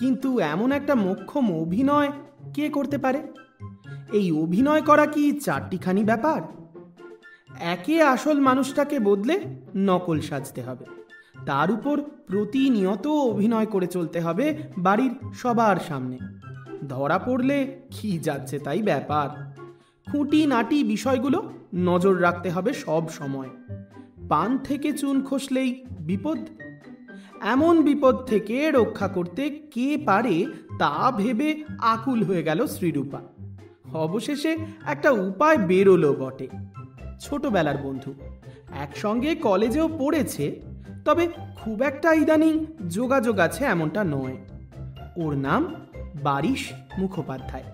কিন্তু এমন একটা মোক্ষম অভিনয় কে করতে পারে? এই অভিনয় করা কি চারটিখানি ব্যাপার? একে আসল মানুষটাকে বদলে নকল সাজতে হবে, তার উপর প্রতিনিয়ত অভিনয় করে চলতে হবে বাড়ির সবার সামনে। ধরা পড়লে কি যাচ্ছে তাই ব্যাপার। খুঁটি নাটি বিষয়গুলো নজর রাখতে হবে সব সময়। পান থেকে চুন খসলেই বিপদ। এমন বিপদ থেকে রক্ষা করতে কে পারে তা ভেবে আকুল হয়ে গেল শ্রীরূপা। অবশেষে একটা উপায় বেরোলো বটে। ছোটবেলার বন্ধু, একসঙ্গে কলেজেও পড়েছে, তবে খুব একটা ইদানিং যোগাযোগ আছে এমনটা নয়। ওর নাম বারিশ মুখোপাধ্যায়।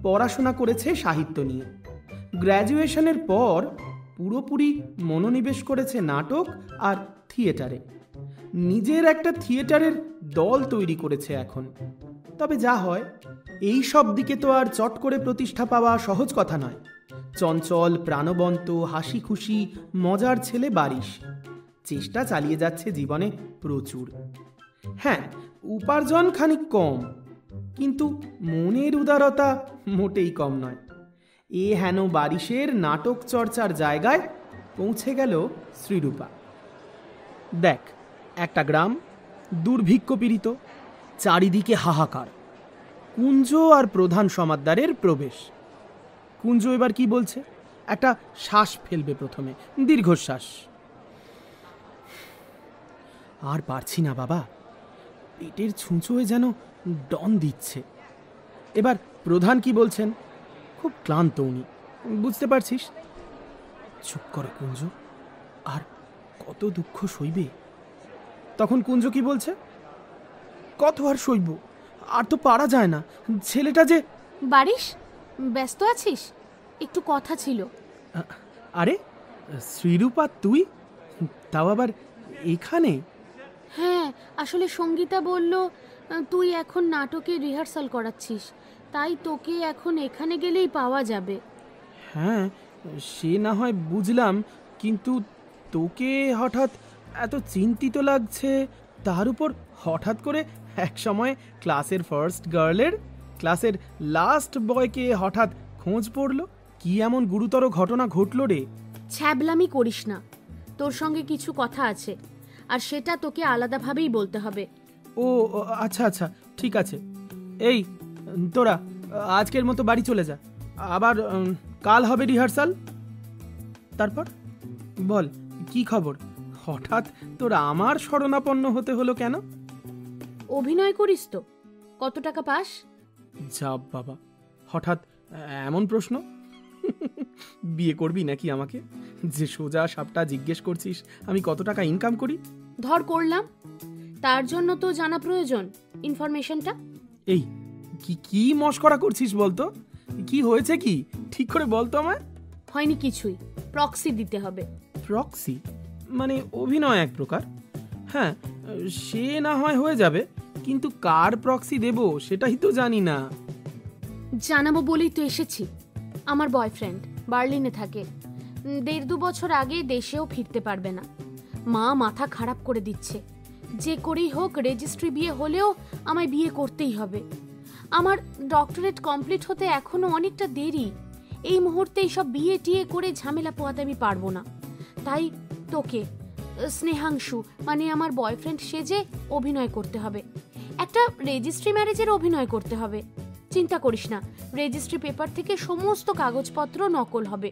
পড়াশোনা করেছে সাহিত্য নিয়ে। গ্র্যাজুয়েশনের পর পুরোপুরি মনোনিবেশ করেছে নাটক আর থিয়েটারে। নিজের একটা থিয়েটারের দল তৈরি করেছে এখন। তবে যা হয়, এই সব দিকে তো আর চট করে প্রতিষ্ঠা পাওয়া সহজ কথা নয়। চঞ্চল, প্রাণবন্ত, হাসি খুশি, মজার ছেলে বারিশ। চেষ্টা চালিয়ে যাচ্ছে জীবনে প্রচুর। হ্যাঁ, উপার্জন খানিক কম, কিন্তু মনের উদারতা মোটেই কম নয়। এ হেন বারিশের নাটক চর্চার জায়গায় পৌঁছে গেল শ্রীরূপা। দেখ, একটা গ্রাম, দুর্ভিক্ষ পীড়িত, চারিদিকে হাহাকার। কুঞ্জ আর প্রধান সমাদ্দারের প্রবেশ। কুঞ্জ এবার কি বলছে? একটা শ্বাস ফেলবে প্রথমে, দীর্ঘশ্বাস। আর পারছি না বাবা, পেটের ছুঁচোয় যেন ডন দিচ্ছে। এবার প্রধান কি বলছেন? খুব ক্লান্ত উনি, বুঝতে পারছিস। চুপ করে কুঞ্জ, আর কত দুঃখ সইবে? তখন কুঞ্জ কি বলছে? কত আর সইব, আর তো পারা যায় না। ছেলেটা যে... বারিশ, ব্যস্ত আছিস? একটু কথা ছিল। আরে শ্রীরূপা, তুই তাও আবার এখানে? হ্যাঁ, আসলে সঙ্গীতা বলল তুই এখন নাটকে রিহার্সাল করাচ্ছিস, তাই তোকে এখন এখানে গেলেই পাওয়া যাবে। হ্যাঁ, সে না হয় বুঝলাম, কিন্তু তোকে হঠাৎ এত চিন্তিত লাগছে, তার উপর হঠাৎ করে এক সময় ক্লাসের ফার্স্ট গার্লের ক্লাসের লাস্ট বয়কে হঠাৎ খোঁজ পড়ল। কি এমন গুরুতর ঘটনা ঘটলো রে? ছ্যাবলামি করিস না, তোর সঙ্গে কিছু কথা আছে, আর সেটা তোকে আলাদাভাবেই বলতে হবে। ও আচ্ছা আচ্ছা, ঠিক আছে। এই তোরা আজকের মতো বাড়ি চলে যা, আবার কাল হবে রিহার্সাল। তারপর বল, কি খবর? হঠাৎ তোর আমার শরণাপন্ন হতে হলো কেন? অভিনয় করিস তো, কত টাকা পাস? যা বাবা, হঠাৎ এমন প্রশ্ন! বিয়ে করবি নাকি আমাকে, যে সোজা সাপটা জিজ্ঞেস করছিস আমি কত টাকা ইনকাম করি? ধর করলাম, তার জন্য তো জানা প্রয়োজন ইনফরমেশনটা। এই কি কি মস্করা করছিস বলতো? কি হয়েছে কি, ঠিক করে বলতো আমায়। হয়নি কিছুই, প্রক্সি দিতে হবে। প্রক্সি মানে অভিনয় এক প্রকার। হ্যাঁ, সে না হয় হয়ে যাবে, কিন্তু কার প্রক্সি দেব সেটাই তো জানি না। জানাবো বলেই তো এসেছি। আমার বয়ফ্রেন্ড বার্লিনে থাকে, 1.5-2 বছর আগে দেশেও ফিরতে পারবে না। মা মাথা খারাপ করে দিচ্ছে, যে করেই হোক রেজিস্ট্রি বিয়ে হলেও আমায় বিয়ে করতেই হবে। আমার ডক্টরেট কমপ্লিট হতে এখনো অনেকটা দেরি। এই মুহূর্তে এইসব বিয়ে টিয়ে করে ঝামেলা পোয়াতে আমি পারবো না। তাই তোকে স্নেহাংশু মানে আমার বয়ফ্রেন্ড সেজে অভিনয় করতে হবে। একটা রেজিস্ট্রি ম্যারেজের অভিনয় করতে হবে। চিন্তা করিস না, রেজিস্ট্রি পেপার থেকে সমস্ত কাগজপত্র নকল হবে।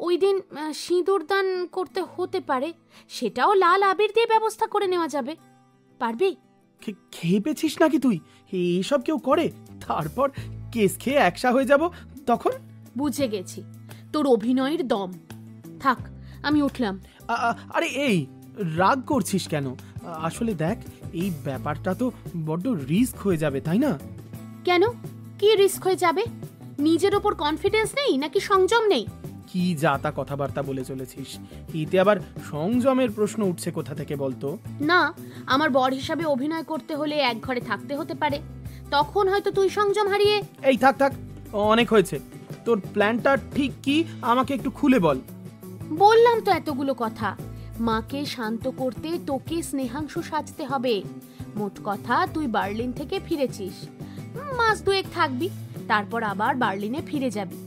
ওই দিন সিঁদুর দান করতে হতে পারে, সেটাও লাল আবির দিয়ে ব্যবস্থা করে নেওয়া যাবে। পারবি? খেয়ে পেছিস নাকি তুই? এইসব কেউ করে? তারপর কেস খেয়ে একসা হয়ে যাব তখন? বুঝে গেছি তোর অভিনয়ের দম। থাক, আমি উঠলাম। আরে এই রাগ করছিস কেন? আসলে দেখ, এই ব্যাপারটা তো বড্ড রিস্ক হয়ে যাবে, তাই না? কেন, কি রিস্ক হয়ে যাবে? নিজের ওপর কনফিডেন্স নেই নাকি সংযম নেই? কি যাতা কথাবার্তা বলে চলেছিস? এতে আবার সংযমের প্রশ্ন উঠছে কোথা থেকে বলতো? না, আমার বর হিসাবে অভিনয় করতে হলে এক ঘরে থাকতে হতে পারে, তখন হয়তো তুই সংযম হারিয়ে। এই থাক থাক, অনেক হয়েছে। তোর প্ল্যানটা ঠিক কি আমাকে একটু খুলে বল। বললাম তো এতগুলো কথা। মাকে শান্ত করতে তোকে স্নেহাংশু সাজতে হবে। মোট কথা, তুই বার্লিন থেকে ফিরেছিস, 2 মাস থাকবি, তারপর আবার বার্লিনে ফিরে যাবি।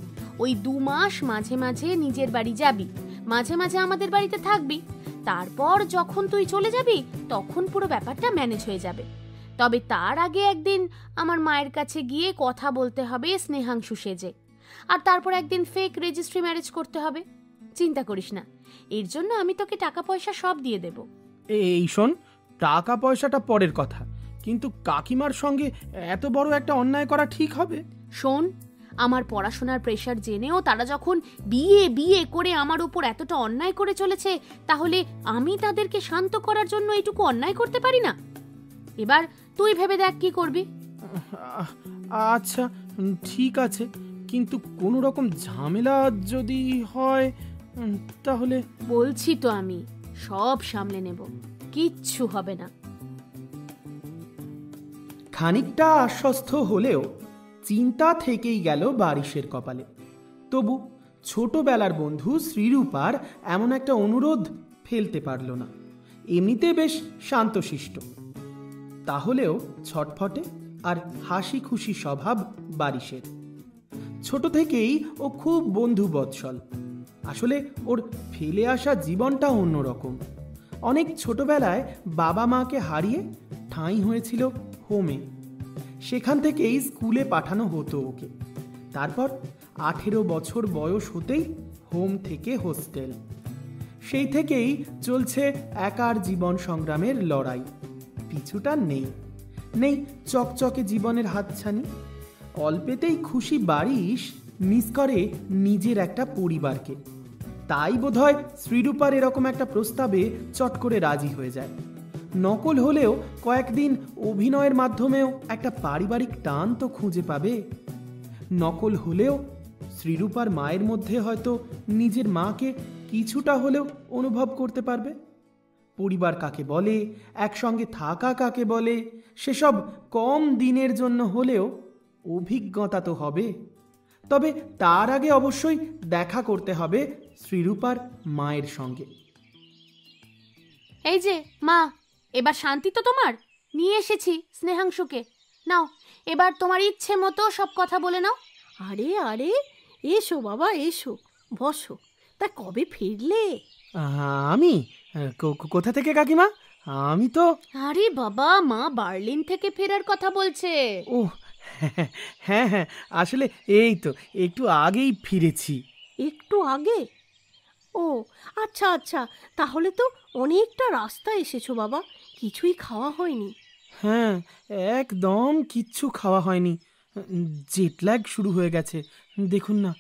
ওই 2 মাস মাঝে মাঝে নিজের বাড়ি যাবি, মাঝে মাঝে আমাদের বাড়িতে থাকবি। তারপর যখন তুই চলে যাবি তখন পুরো ব্যাপারটা ম্যানেজ হয়ে যাবে। তবে তার আগে একদিন আমার মায়ের কাছে গিয়ে কথা বলতে হবে স্নেহাংশু সেজে, আর তারপর একদিন ফেক রেজিস্ট্রি ম্যারেজ করতে হবে। চিন্তা করিস না, এর জন্য আমি তোকে টাকা পয়সা সব দিয়ে দেব। এই শোন, টাকা পয়সাটা পরের কথা, কিন্তু কাকিমার সঙ্গে এত বড় একটা অন্যায় করা ঠিক হবে? শোন, আমার পড়াশোনার প্রেশার জেনেও তারা যখন বিয়ে বিয়ে করে আমার উপর এতটা অন্যায় করে চলেছে, তাহলে আমি তাদেরকে শান্ত করার জন্য এইটুকু অন্যায় করতে পারি না? এবার তুই ভেবে দেখ কি করবি। আচ্ছা ঠিক আছে, কিন্তু কোনো রকম ঝামেলা যদি হয় তাহলে? বলছি তো আমি সব সামলে নেব, কিচ্ছু হবে না। খানিকটা আশ্বস্ত হলেও চিন্তা থেকেই গেল বারিশের কপালে। তবু ছোটবেলার বন্ধু শ্রীরূপার এমন একটা অনুরোধ ফেলতে পারল না। এমনিতে বেশ শান্তশিষ্ট, তাহলেও ছটফটে আর হাসি খুশি স্বভাব বারিশের। ছোট থেকেই ও খুব বন্ধু বৎসল। আসলে ওর ফেলে আসা জীবনটা অন্যরকম। অনেক ছোটবেলায় বাবা মাকে হারিয়ে ঠাঁই হয়েছিল হোমে। সেখান থেকেই স্কুলে পাঠানো হতো ওকে। তারপর 18 বছর বয়স হতেই হোম থেকে হোস্টেল। সেই থেকেই চলছে একার জীবন সংগ্রামের লড়াই। পিছুটা নেই, নেই চকচকে জীবনের হাতছানি। অল্পেতেই খুশি বারিশ মিস করে নিজের একটা পরিবারকে। তাই বোধহয় শ্রীরূপার এরকম একটা প্রস্তাবে চট করে রাজি হয়ে যায়। নকল হলেও কয়েকদিন অভিনয়ের মাধ্যমেও একটা পারিবারিক টান তো খুঁজে পাবে। নকল হলেও শ্রীরূপার মায়ের মধ্যে হয়তো নিজের মাকে কিছুটা হলেও অনুভব করতে পারবে। পরিবার কাকে বলে, একসঙ্গে থাকা কাকে বলে, সেসব কম দিনের জন্য হলেও অভিজ্ঞতা তো হবে। তবে তার আগে অবশ্যই দেখা করতে হবে শ্রীরূপার মায়ের সঙ্গে। এই যে মা, এবার শান্তি তো তোমার? নিয়ে এসেছি স্নেহাংশুকে, নাও এবার তোমার ইচ্ছে মতো সব কথা বলে নাও। আরে আরে, এসো বাবা এসো, বসো। তা কবে ফিরলে? আমি কোথা থেকে কাকিমা? আমি তো আরে বাবা, মা বার্লিন থেকে ফেরার কথা বলছে। ও হ্যাঁ হ্যাঁ, আসলে এই তো একটু আগেই ফিরেছি। একটু আগে? ও আচ্ছা আচ্ছা, তাহলে তো অনেকটা রাস্তা এসেছো বাবা, কিছুই খাওয়া হয়নি? হ্যাঁ, একদম কিচ্ছু খাওয়া হয়নি। জেট ল্যাগ শুরু হয়ে গেছে, দেখুন না।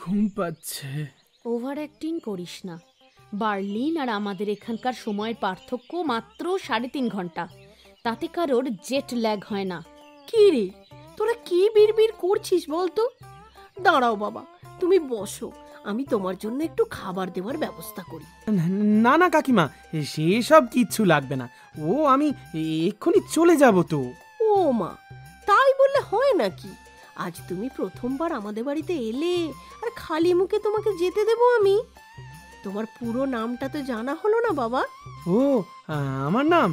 ঘুম পাচ্ছে। ওভার অ্যাক্টিং করিস না। বার্লিন আর আমাদের এখানকার সময়ের পার্থক্য মাত্র 3.5 ঘন্টা। তাতে কারোর জেট ল্যাগ হয় না। কি রে, তোরা কি বিড়বিড় করছিস বলতো? দাঁড়াও বাবা, তুমি বসো, আমি তোমার জন্য একটু খাবার দেওয়ার ব্যবস্থা করি। না না কাকিমা, সেসব কিচ্ছু লাগবে না। ও আমি এক্ষুনি চলে যাব তো। ও মা, তাই বললে হয় নাকি? আজ তুমি প্রথমবার আমাদের বাড়িতে এলে, আর খালি মুখে তোমাকে যেতে দেবো আমি? তোমার পুরো নামটা তো জানা হলো না বাবা। ও, আমার নাম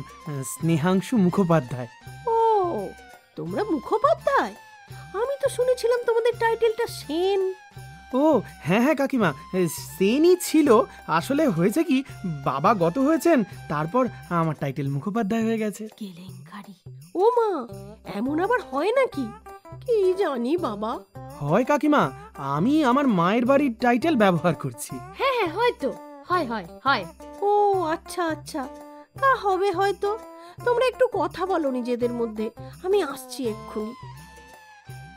স্নেহাংশু মুখোপাধ্যায়। ও, তোমরা মুখোপাধ্যায়? আমি তো শুনেছিলাম তোমাদের টাইটেলটা সেন। ও হ্যাঁ হ্যাঁ কাকিমা, সেনই ছিল। আসলে হয়েছে কি, বাবা গত হয়েছেন, তারপর আমার টাইটেল মুখোপাধ্যায় হয়ে গেছে। কেলেঙ্কারি। ও মা, এমন আবার হয় নাকি? কি জানি বাবা। হয় কাকিমা, আমি আমার মায়ের বাড়ির টাইটেল ব্যবহার করছি। হ্যাঁ হ্যাঁ, হয়তো হয় হয় হয়। ও আচ্ছা আচ্ছা, তা হবে হয়তো। তোমরা একটু কথা বলো নিজেদের মধ্যে, আমি আসছি এক্ষুনি।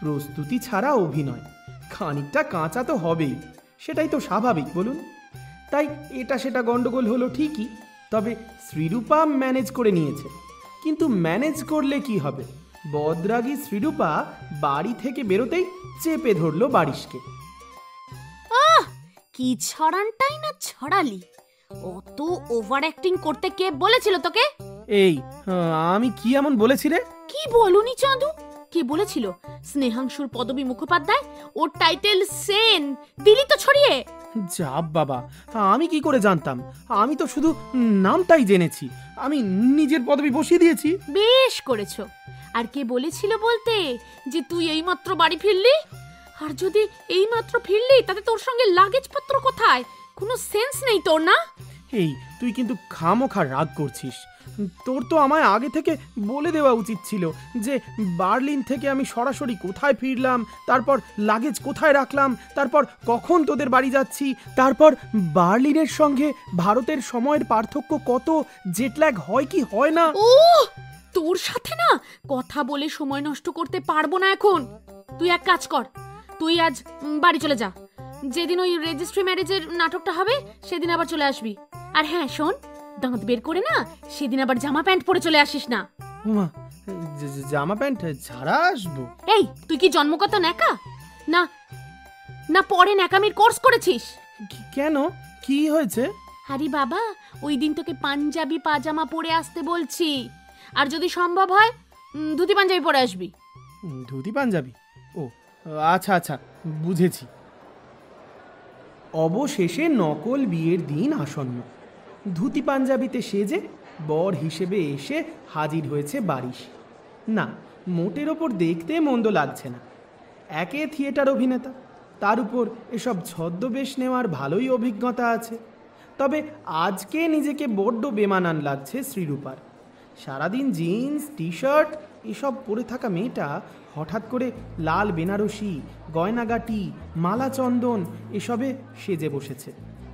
প্রস্তুতি ছাড়া অভিনয় খানিকটা কাঁচা তো হবেই, সেটাই তো স্বাভাবিক বলুন। তাই এটা সেটা গন্ডগোল হলো ঠিকই, তবে শ্রীরূপা ম্যানেজ করে নিয়েছে। কিন্তু ম্যানেজ করলে কি হবে, বদরাগী শ্রীরূপা বাড়ি থেকে বেরোতেই চেপে ধরলো বারিশকে। কি ছড়ানটাই না ছড়ালি। অত ওভার অ্যাক্টিং করতে কে বলেছিল তোকে? এই, আমি কি এমন বলেছি রে? কি বলুনি চাঁদু? কে বলেছিল স্নেহাংশুর পদবী মুখোপাধ্যায়, ওর টাইটেল সেন? দিলি তো ছড়িয়ে। যা বাবা, আমি কি করে জানতাম? আমি তো শুধু নামটাই জেনেছি, আমি নিজের পদবি বসিয়ে দিয়েছি। বেশ করেছো। আর কে বলেছিল বলতে যে তুই এইমাত্র বাড়ি ফিরলি? আর যদি এইমাত্র ফিরলি, তাতে তোর সঙ্গে লাগেজপত্র কোথায়? কোনো সেন্স নেই তোর, না? এই, তুই কিন্তু খামোখা রাগ করছিস। তোর তো আমায় আগে থেকে বলে দেওয়া উচিত ছিল যে বার্লিন থেকে আমি সরাসরি কোথায় ফিরলাম, তারপর লাগেজ কোথায় রাখলাম, তারপর কখন তোদের বাড়ি যাচ্ছি, তারপর বার্লিনের সঙ্গে ভারতের সময়ের পার্থক্য কত, জেটল্যাগ হয় কি হয় না। ও, তোর সাথে না কথা বলে সময় নষ্ট করতে পারবো না এখন। তুই এক কাজ কর, তুই আজ বাড়ি চলে যা। যেদিন ওই রেজিস্ট্রি ম্যারেজের নাটকটা হবে সেদিন আবার চলে আসবি। আর হ্যাঁ শোন, দাঁত বের করে না সেদিন আবার জামা প্যান্ট পরে চলে আসিস না। ওমা, জামা প্যান্ট ছাড়া আসবো? এই, তুই কি জন্মগত ন্যাকা? না না, পরে ন্যাকামির কোর্স করেছিস? কেন, কি হয়েছে? আরে বাবা, ওই দিন তোকে পাঞ্জাবি পাজামা পরে আসতে বলছি। আর যদি সম্ভব হয় ধুতি পাঞ্জাবি পরে আসবি। ধুতি পাঞ্জাবি? ও আচ্ছা আচ্ছা, বুঝেছি। অবশেষে নকল বিয়ের দিন আসন্ন। ধুতি পাঞ্জাবিতে সেজে বর হিসেবে এসে হাজির হয়েছে বারিশ। না, মোটের ওপর দেখতে মন্দ লাগছে না। একে থিয়েটার অভিনেতা, তার উপর এসব ছদ্মবেশ নেওয়ার ভালোই অভিজ্ঞতা আছে। তবে আজকে নিজেকে বড্ড বেমানান লাগছে শ্রীরূপার। সারাদিন জিন্স টি শার্ট এসব পরে থাকা মেয়েটা হঠাৎ করে লাল বেনারসি, গয়নাগাটি, মালা চন্দন এসবে সেজে বসেছে।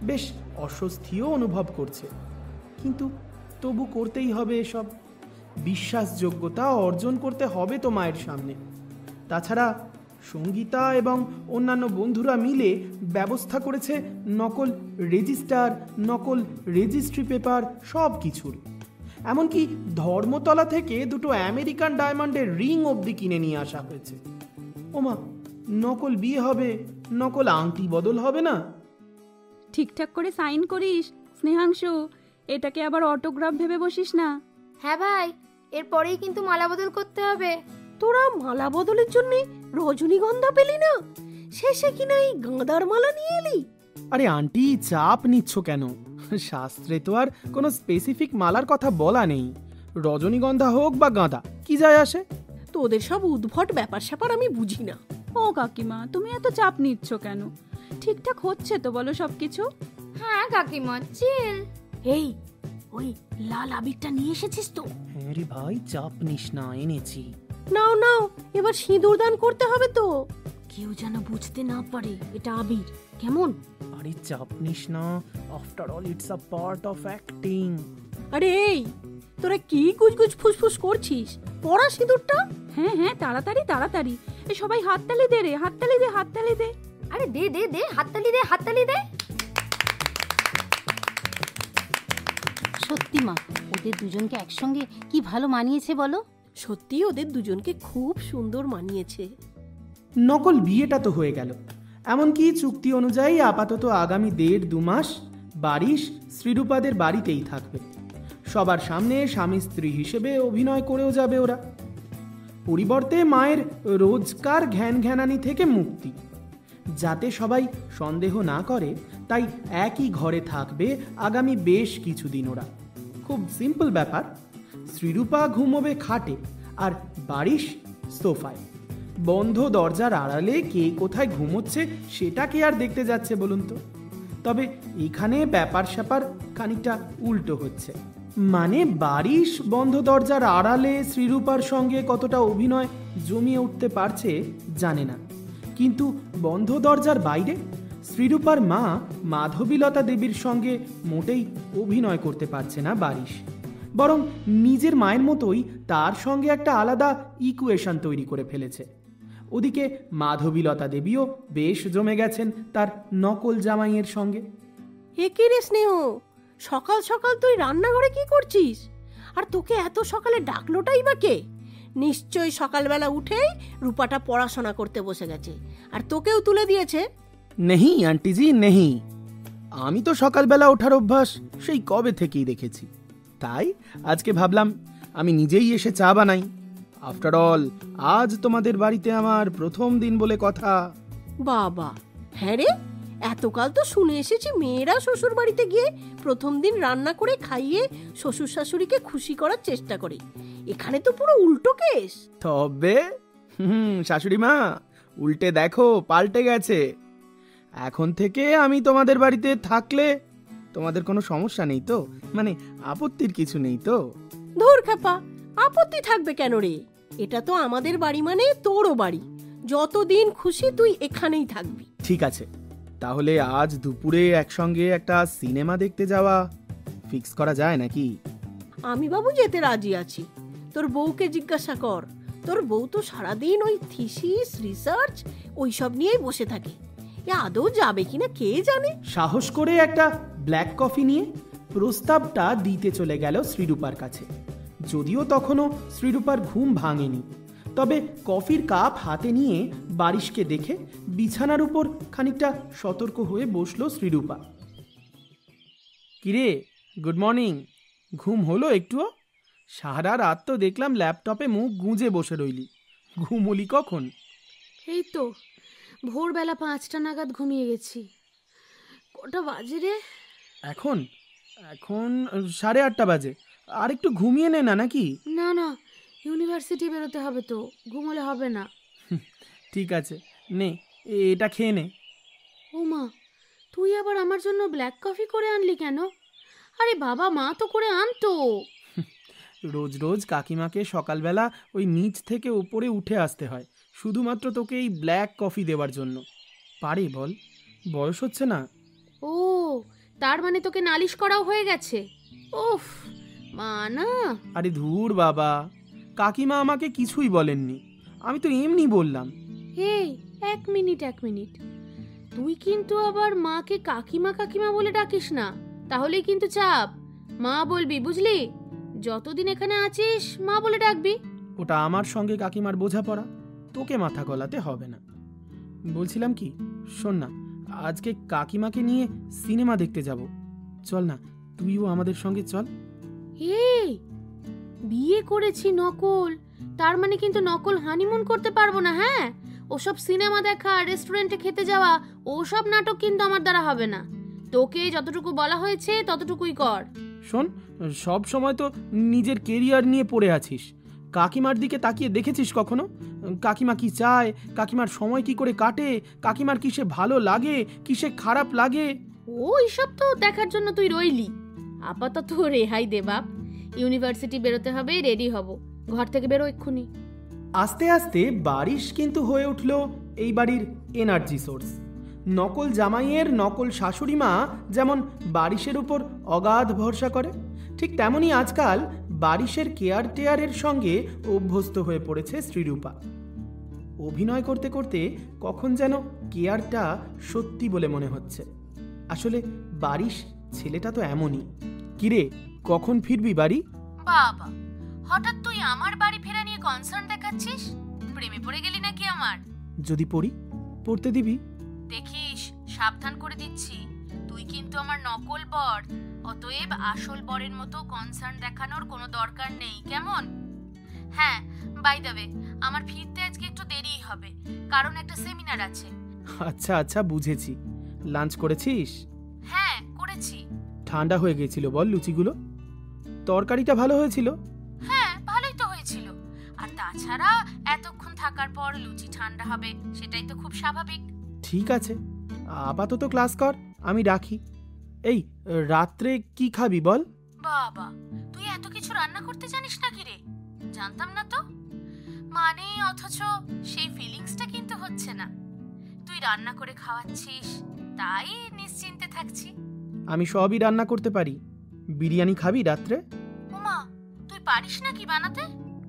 বেশ অস্বস্তিও অনুভব করছে, কিন্তু তবু করতেই হবে এসব। বিশ্বাসযোগ্যতা অর্জন করতে হবে তো মায়ের সামনে। তাছাড়া সঙ্গীতা এবং অন্যান্য বন্ধুরা মিলে ব্যবস্থা করেছে নকল রেজিস্টার, নকল রেজিস্ট্রি পেপার, সব কিছুর। এমনকি ধর্মতলা থেকে 2 আমেরিকান ডায়মন্ডের রিং অবধি কিনে নিয়ে আসা হয়েছে। ওমা, নকল বিয়ে হবে, নকল আংটি বদল হবে না? ঠিকঠাক করে সাইন করিস স্নেহাংশু, এটাকে আবার অটোগ্রাফ ভেবে বসিস না। হ্যাঁ ভাই, এরপরেই কিন্তু মালা বদল করতে হবে। তোরা মালা বদলের জন্য রজনীগন্ধা পেলি না? শেষে কিনা এই গাঁদার মালা নিয়ে এলি? আরে আন্টি, চাপ নিচ্ছ কেন? শাস্ত্রে তো আর কোনো স্পেসিফিক মালার কথা বলা নেই। রজনীগন্ধা হোক বা গাঁদা, কি যায় আসে? তোদের সব উদ্ভট ব্যাপার স্যাপার আমি বুঝি না। ও কাকিমা, তুমি এত চাপ নিচ্ছ কেন? ঠিকঠাক হচ্ছে তো বলো সবকিছু? হ্যাঁ কাকিমা, চিল। এই, ওই লাল আবিরটা নিয়ে এসেছিস তো? হ্যাঁ রে ভাই, চাপ নিস না, এনেছি। নাও নাও, এবার সিঁদুর দান করতে হবে তো। কেউ যেন বুঝতে না পারে এটা আবির, কেমন? আরে চাপ নিস না, after all it's a part of acting. আরে এই, তোরা কি গুজগুজ ফুসফুস করছিস? পড়া সিঁদুরটা। হ্যাঁ হ্যাঁ, তাড়াতাড়ি তাড়াতাড়ি। এ সবাই হাততালি দে রে, হাততালি দে, হাততালি দে। আরে দে দে দে, হাততালি দে, হাততালি দে। সত্যি মা, ওদের দুজনকে একসঙ্গে কি ভালো মানিয়েছে বলো। সত্যি ওদের দুজনকে খুব সুন্দর মানিয়েছে। নকল বিয়েটা তো হয়ে গেল, এমনকি চুক্তি অনুযায়ী আপাতত আগামী 1.5-2 মাস বারিশ শ্রীরূপাদের বাড়িতেই থাকবে। সবার সামনে স্বামী স্ত্রী হিসেবে অভিনয় করেও যাবে ওরা। পরিবর্তে মায়ের রোজকার ঘ্যানঘ্যানানি থেকে মুক্তি। যাতে সবাই সন্দেহ না করে, তাই একই ঘরে থাকবে আগামী বেশ কিছুদিন ওরা। খুব সিম্পল ব্যাপার। শ্রীরূপা ঘুমোবে খাটে আর বারিশ সোফায়। বন্ধ দরজার আড়ালে কে কোথায় ঘুমোচ্ছে সেটা কে আর দেখতে যাচ্ছে বলুন তো? তবে এখানে ব্যাপার স্যাপার খানিকটা উল্টো হচ্ছে। মানে বারিশ বন্ধ দরজার আড়ালে শ্রীরূপার সঙ্গে কতটা অভিনয় জমিয়ে উঠতে পারছে জানে না, কিন্তু বন্ধ দরজার বাইরে শ্রীরূপার মা মাধবীলতা দেবীর সঙ্গে মোটেই অভিনয় করতে পারছে না বারিশ, বরং নিজের মায়ের মতোই তার সঙ্গে একটা আলাদা ইকুয়েশন তৈরি করে ফেলেছে। ওদিকে মাধবীলতা দেবীও বেশ জমে গেছেন তার নকল জামাইয়ের সঙ্গে। এ কি রে স্নেহ, সকাল সকাল তুই রান্নাঘরে কি করছিস? আর তোকে এত সকালে ডাকলোটাই বা কে? নিশ্চয়ই সকালবেলা উঠেই রূপাটা পড়াশোনা করতে বসে গেছে আর তোকেও তুলে দিয়েছে। নেহি আন্টিজি নেহি, আমি তো সকালবেলা ওঠার অভ্যাস সেই কবে থেকেই দেখেছি। তাই আজকে ভাবলাম আমি নিজেই এসে চা বানাই। আফটার অল আজ তোমাদের বাড়িতে আমার প্রথম দিন বলে কথা। বাবা, হ্যাঁ রে, এতকাল তো শুনে এসেছি মেয়েরা শ্বশুর বাড়িতে গিয়ে প্রথম দিন রান্না করে খাইয়ে শ্বশুর শাশুড়িকে খুশি করার চেষ্টা করে। এখানে তো পুরো উল্টো কেস। তবে শাশুড়ি মা, উল্টে দেখো, পাল্টে গেছে। এখন থেকে আমি তোমাদের বাড়িতে থাকলে তোমাদের কোনো সমস্যা নেই তো? মানে আপত্তির কিছু নেই তো? ধুর খেপা, আপত্তি থাকবে কেন রে? এটা তো আমাদের বাড়ি, মানে তোরও বাড়ি। যতদিন খুশি তুই এখানেই থাকবি। ঠিক আছে, তাহলে আজ দুপুরে একসঙ্গে একটা সিনেমা দেখতে যাওয়া ফিক্স করা যায় নাকি? আমি বাবু যেতে রাজি আছি। তোর বউকে জিজ্ঞাসা কর। তোর বউ তো সারাদিন ওই থিসিস রিসার্চ ওইসব নিয়েই বসে থাকে। এ আদৌ যাবে কিনা কে জানে। সাহস করে একটা ব্ল্যাক কফি নিয়ে প্রস্তাবটা দিতে চলে গেল শ্রীরূপার কাছে। যদিও তখনও শ্রীরূপার ঘুম ভাঙেনি, তবে কফির কাপ হাতে নিয়ে বারিশকে দেখে বিছানার উপর খানিকটা সতর্ক হয়ে বসলো শ্রীরূপা। কিরে, গুড মর্নিং। ঘুম হলো একটুও? সারা রাত তো দেখলাম ল্যাপটপে মুখ গুঁজে বসে রইলি। ঘুমলি কখন? এই তো ভোরবেলা 5টা নাগাদ ঘুমিয়ে গেছি। কটা বাজে রে? এখন 8:30 বাজে। আর একটু ঘুমিয়ে নে না নাকি? না না, ইউনিভার্সিটি বেরোতে হবে তো, ঘুমোলে হবে না। ঠিক আছে, নে এটা খেয়ে নে। ও মা, তুই আবার আমার জন্য ব্ল্যাক কফি করে আনলি কেন? আরে বাবা, মা তো করে আনতো। রোজ রোজ কাকিমাকে সকালবেলা ওই নিচ থেকে উপরে উঠে আসতে হয় শুধুমাত্র তোকে এই ব্ল্যাক কফি দেওয়ার জন্য। পারে বল? বয়স হচ্ছে না? ও, তার মানে তোকে নালিশ করাও হয়ে গেছে? ওফ মা না। আরে ধুর বাবা, কাকিমা আমাকে কিছুই বলেননি, আমি তো এমনি বললাম। এই এক মিনিট, তুই কিন্তু আবার মাকে কাকিমা কাকিমা বলে ডাকিস না, তাহলেই কিন্তু চাপ। মা বলবি, বুঝলি? যতদিন এখানে আছিস মা বলে ডাকবি। ওটা আমার সঙ্গে কাকিমার বোঝাপড়া, তোকে মাথা গলাতে হবে না। বলছিলাম কি, শোন না, আজকে কাকিমাকে নিয়ে সিনেমা দেখতে যাব। চল না, তুইও আমাদের সঙ্গে চল। এই বিয়ে করেছি নকল, তার মানে কিন্তু নকল হানিমুন করতে পারবো না। হ্যাঁ, ওসব সিনেমা দেখা, রেস্টুরেন্টে খেতে যাওয়া, ওসব নাটক কিন্তু আমার দ্বারা হবে না। তোকে যতটুকু বলা হয়েছে ততটুকুই কর। শোন, সব সময় তো নিজের কেরিয়ার নিয়ে পড়ে আছিস, কাকিমার দিকে তাকিয়ে দেখেছিস কখনো? কাকিমা কি চায়, কাকিমার সময় কি করে কাটে, কাকিমার কিসে ভালো লাগে, কিসে খারাপ লাগে? ও এসব তো দেখার জন্য তুই রইলি। আপাতত রেহাই দে বাপ। ইউনিভার্সিটি বেরোতে হবে, রেডি হব। ঘর থেকে বেরো এক্ষুনি। আস্তে আস্তে বারিশ কিন্তু হয়ে উঠল এই বাড়ির এনার্জি সোর্স। নকল জামাইয়ের নকল শাশুড়ি মা যেমন বারিশের উপর অগাধ ভরসা করে, ঠিক তেমনই আজকাল বারিশের কেয়ার টেয়ারের সঙ্গে অভ্যস্ত হয়ে পড়েছে শ্রীরূপা। অভিনয় করতে করতে কখন যেন কেয়ারটা সত্যি বলে মনে হচ্ছে। আসলে বারিশ ছেলেটা তো এমনই। কিরে, কখন ফিরবি বাড়ি? বাবা, হঠাৎ তুই আমার বাড়ি ফেরা নিয়ে কনসার্ন দেখাচ্ছিস? প্রেমে পড়ে গেলি নাকি আমার? যদি পড়ি, পড়তে দিবি? দেখিস, সাবধান করে দিচ্ছি, তুই কিন্তু আমার নকল বর। অতএব আসল বরের মতো কনসার্ন দেখানোর কোনো দরকার নেই, কেমন? হ্যাঁ, বাই দ্য ওয়ে, আমার ফিরতে আজকে একটু দেরিই হবে, কারণ একটা সেমিনার আছে। আচ্ছা আচ্ছা, বুঝেছি। লাঞ্চ করেছিস? হ্যাঁ, করেছি। ঠান্ডা হয়ে গেছিল বল লুচিগুলো? তরকারিটা ভালো হয়েছিল? হ্যাঁ, ভালোই তো হয়েছিল। আর তাছাড়া এতক্ষণ থাকার পর লুচি ঠান্ডা হবে, সেটাই তো খুব স্বাভাবিক। ঠিক আছে, আপাতত ক্লাস কর, আমি রাখি। এই রাত্রে কি খাবি বল? বাবা, তুই এত কিছু রান্না করতে জানিস নাকি রে? জানতাম না তো। মানে অথচ সেই ফিলিংসটা কিন্তু হচ্ছে না। তুই রান্না করে খাওয়াচ্ছিস, তাই নিশ্চিন্তে থাকছি। আমি সবই রান্না করতে পারি। বিরিয়ানি খাবি রাত্রে? ওমা, তুই পারিস নাকি বানাতে?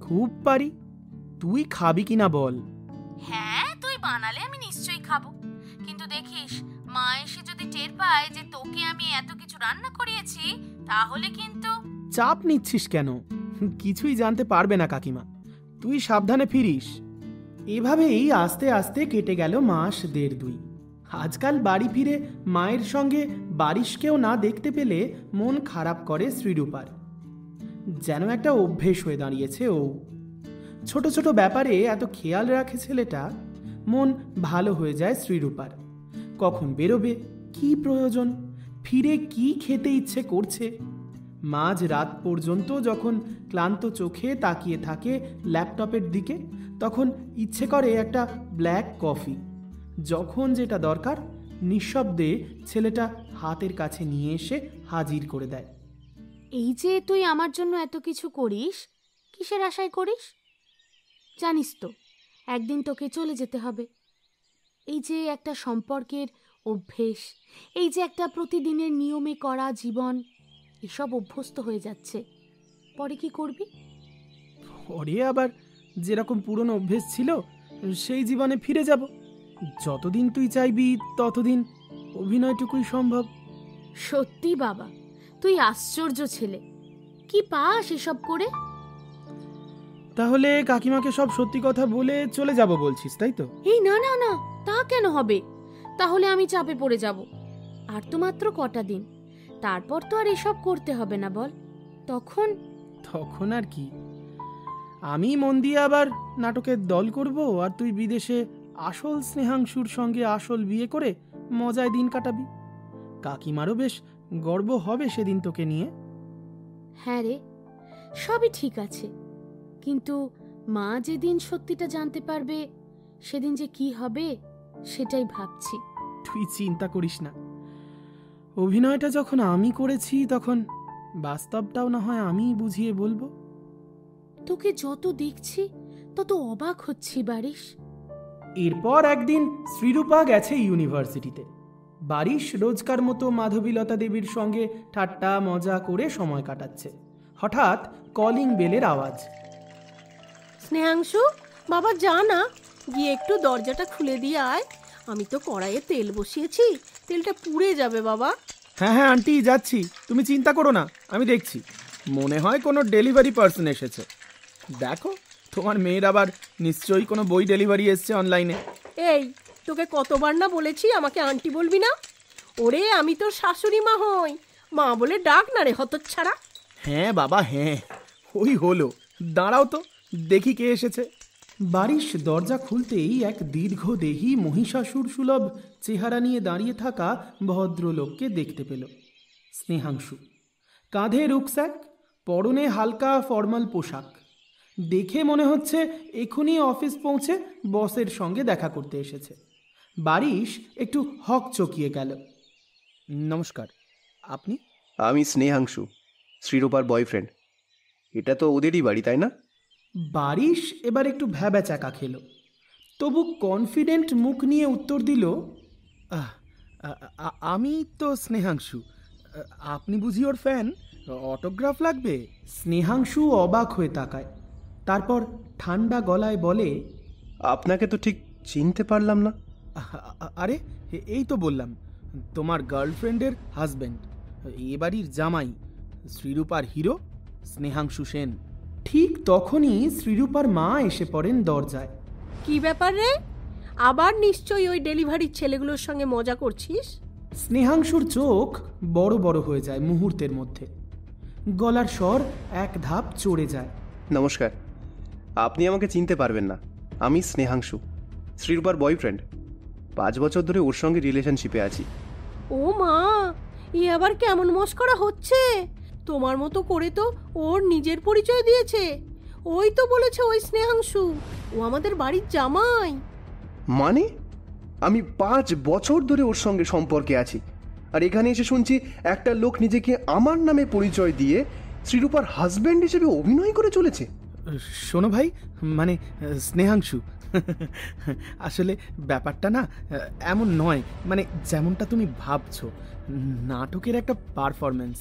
খুব পারি। তুই খাবি কিনা বল? হ্যাঁ, তুই বানালে আমি নিশ্চয়ই খাবো, কিন্তু দেখিস মা এসে যদি টের পায় যে তোকে আমি এত কিছু রান্না করিয়েছি, তাহলে কিন্তু। চাপ নিচ্ছিস কেন? কিছুই জানতে পারবে না কাকিমা, তুই সাবধানে ফিরিস। এভাবেই আস্তে আস্তে কেটে গেল মাস দেড় দুই। আজকাল বাড়ি ফিরে মায়ের সঙ্গে বারিশকেও না দেখতে পেলে মন খারাপ করে শ্রীরূপার। যেন একটা অভ্যেস হয়ে দাঁড়িয়েছে ও। ছোট ছোট ব্যাপারে এত খেয়াল রাখে ছেলেটা। মন ভালো হয়ে যায় শ্রীরূপার। কখন বেরোবে, কি প্রয়োজন, ফিরে কি খেতে ইচ্ছে করছে। মাঝ রাত পর্যন্ত যখন ক্লান্ত চোখে তাকিয়ে থাকে ল্যাপটপের দিকে, তখন ইচ্ছে করে একটা ব্ল্যাক কফি। যখন যেটা দরকার নিঃশব্দে ছেলেটা হাতের কাছে নিয়ে এসে হাজির করে দেয়। এই যে তুই আমার জন্য এত কিছু করিস, কিসের আশায় করিস? জানিস তো একদিন তোকে চলে যেতে হবে। এই যে একটা সম্পর্কের অভ্যেস, এই যে একটা প্রতিদিনের নিয়মে করা জীবন, এসব অভ্যস্ত হয়ে যাচ্ছে। পরে কি করবি? পরে আবার যেরকম পুরনো অভ্যেস ছিল সেই জীবনে ফিরে যাব। যতদিন তুই চাইবি ততদিন অভিনয়টুকুই সম্ভব। সত্যি বাবা, তুই আশ্চর্য ছেলে। কি পাস এসব করে? তাহলে কাকিমাকে সব সত্যি কথা বলে চলে যাব বলছিস, তাই তো? এই না না না, তা কেন হবে? তাহলে আমি চাপে পড়ে যাব। আর তো মাত্র কটা দিন, তারপর তো আর এসব করতে হবে না বল। তখন আর কি, আমি মন দিয়ে আবার নাটকের দল করব, আর তুই বিদেশে আসল স্নেহাংশুর সঙ্গে আসল বিয়ে করে মজায় দিন কাটাবি। কাকিমারও বেশ গর্ব হবে সেদিন তোকে নিয়ে। হ্যাঁ রে, সবই ঠিক আছে, কিন্তু মা যেদিন সত্যিটা জানতে পারবে সেদিন যে কি হবে সেটাই ভাবছি। তুই চিন্তা করিস না, অভিনয়টা যখন আমি করেছি তখন বাস্তবটাও না হয় আমিই বুঝিয়ে বলবো। তোকে যত দেখছি তত অবাক হচ্ছি বারিশ। এরপর একদিন শ্রীরূপা গেছে ইউনিভার্সিটিতে। বারিশ রোজকার মতো মাধবীলতা দেবীর সঙ্গে ঠাট্টা মজা করে সময় কাটাচ্ছে। হঠাৎ কলিং বেলের আওয়াজ। স্নেহাংশু, বাবা যা না, গিয়ে একটু দরজাটা খুলে দিয়ে আয়। আমি তো কড়াইয়ে তেল বসিয়েছি, তেলটা পুড়ে যাবে বাবা। হ্যাঁ হ্যাঁ আন্টি, যাচ্ছি, তুমি চিন্তা করো না, আমি দেখছি। মনে হয় কোনো ডেলিভারি পার্সন এসেছে। দেখো, তোমার মেয়ের আবার নিশ্চয়ই কোনো বই ডেলিভারি এসছে অনলাইনে। এই, তোকে কতবার না বলেছি আমাকে আন্টি বলবি না? ওরে, আমি তোর শাশুড়ি মা হই, মা বলে ডাক না রে হতচ্ছাড়া। হ্যাঁ বাবা হ্যাঁ, ওই হলো। দাঁড়াও তো, দেখি কে এসেছে। বারিশ দরজা খুলতেই এক দীর্ঘদেহী মহিষাসুর সুলভ চেহারা নিয়ে দাঁড়িয়ে থাকা ভদ্রলোককে দেখতে পেল। স্নেহাংশু। কাঁধে রুকস্যাক, পরনে হালকা ফর্মাল পোশাক, দেখে মনে হচ্ছে এখনই অফিস পৌঁছে বসের সঙ্গে দেখা করতে এসেছে। বারিশ একটু হক চকিয়ে গেল। নমস্কার, আপনি? আমি স্নেহাংশু, শ্রীরূপার বয়ফ্রেন্ড। এটা তো ওদেরই বাড়ি, তাই না? বারিশ এবার একটু ভ্যাবাচাকা খেল, তবু কনফিডেন্ট মুখ নিয়ে উত্তর দিল, আমি তো স্নেহাংশু। আপনি বুঝি ওর ফ্যান? অটোগ্রাফ লাগবে? স্নেহাংশু অবাক হয়ে তাকায়, তারপর ঠান্ডা গলায় বলে, আপনাকে তো ঠিক চিনতে পারলাম না। আরে এই তো বললাম, তোমার গার্লফ্রেন্ডের হাজব্যান্ড, এ বাড়ির জামাই, শ্রীরূপার হিরো স্নেহাংশু সেন। ঠিক তখনই শ্রীরূপার মা এসে পড়েন দরজায়। কি ব্যাপার রে? আবার নিশ্চয়ই ওই ডেলিভারির ছেলেগুলোর সঙ্গে মজা করছিস? স্নেহাংশুর চোখ বড় বড় হয়ে যায় মুহূর্তের মধ্যে, গলার স্বর এক ধাপ চড়ে যায়। নমস্কার, আপনি আমাকে চিনতে পারবেন না। আমি স্নেহাংশু, শ্রীরূপার বয়ফ্রেন্ড। 5 বছর ধরে ওর সঙ্গে রিলেশনশিপে আছি। ও মা, এ আবার কেমন মস্করা হচ্ছে? তোমার মতো করে তো ওর নিজের পরিচয় দিয়েছে। ওই তো বলেছে ওই স্নেহাংশু, ও আমাদের বাড়ির জামাই। মানে আমি 5 বছর ধরে ওর সঙ্গে সম্পর্কে আছি, আর এখানে এসে শুনছি একটা লোক নিজেকে আমার নামে পরিচয় দিয়ে শ্রীরূপার হাজব্যান্ড হিসেবে অভিনয় করে চলেছে। শোনো ভাই, মানে স্নেহাংশু, আসলে ব্যাপারটা না এমন নয়, মানে যেমনটা তুমি ভাবছো। নাটকের একটা পারফরমেন্স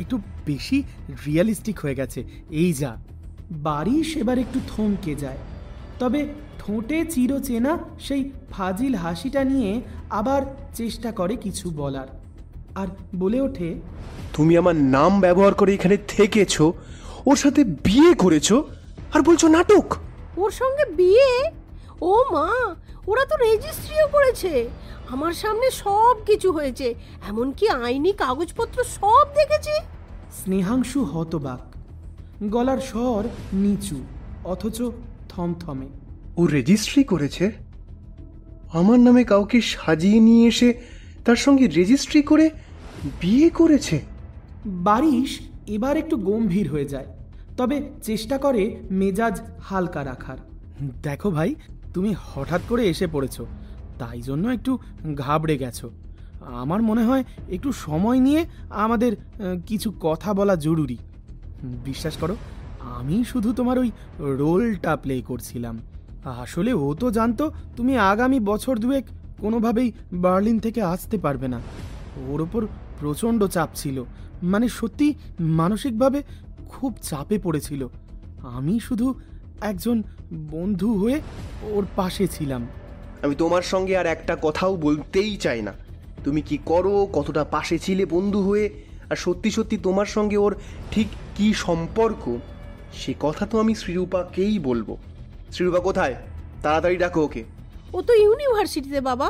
একটু বেশি রিয়েলিস্টিক হয়ে গেছে, এই যা। বারিশ এবার একটু থমকে যায়, তবে ঠোঁটে চিরচেনা সেই ফাজিল হাসিটা নিয়ে আবার চেষ্টা করে কিছু বলার, আর বলে ওঠে, তুমি আমার নাম ব্যবহার করে এখানে থেকেছো, ওর সাথে বিয়ে করেছো, আর বলছো নাটক। ওর সঙ্গে বিয়ে? ও মা, ওরা তো রেজিস্ট্রিও করেছে। আমার সামনে সব কিছু হয়েছে, এমনকি আইনি কাগজপত্র সব দেখেছি। স্নেহাংশু হতবাক, গলার স্বর নিচু অথচ থমথমে। ও রেজিস্ট্রি করেছে? আমার নামে কাউকে সাজিয়ে নিয়ে এসে তার সঙ্গে রেজিস্ট্রি করে বিয়ে করেছে? বারিশ এবার একটু গম্ভীর হয়ে যায়, তবে চেষ্টা করে মেজাজ হালকা রাখার। দেখো ভাই, তুমি হঠাৎ করে এসে পড়েছো, তাই জন্য একটু ঘাবড়ে গেছো। আমার মনে হয় একটু সময় নিয়ে আমাদের কিছু কথা বলা জরুরি। বিশ্বাস করো, আমি শুধু তোমার ওই রোলটা প্লে করছিলাম। আসলে ও তো জানতো তুমি আগামী বছর 2 কোনোভাবেই বার্লিন থেকে আসতে পারবে না। ওর ওপর প্রচণ্ড চাপ ছিল, মানে সত্যি মানসিকভাবে খুব চাপে পড়েছিল। আমি শুধু একজন বন্ধু হয়ে ওর পাশে ছিলাম। আমি তোমার সঙ্গে আর একটা কথাও বলতেই চাই না। তুমি কি করো, কতটা পাশে ছিলে বন্ধু হয়ে, আর সত্যি সত্যি তোমার সঙ্গে ওর ঠিক কি সম্পর্ক, সে কথা তো আমি শ্রীরূপাকেই বলবো। শ্রীরূপা কোথায়? তাড়াতাড়ি ডাকো ওকে। ও তো ইউনিভার্সিটিতে বাবা,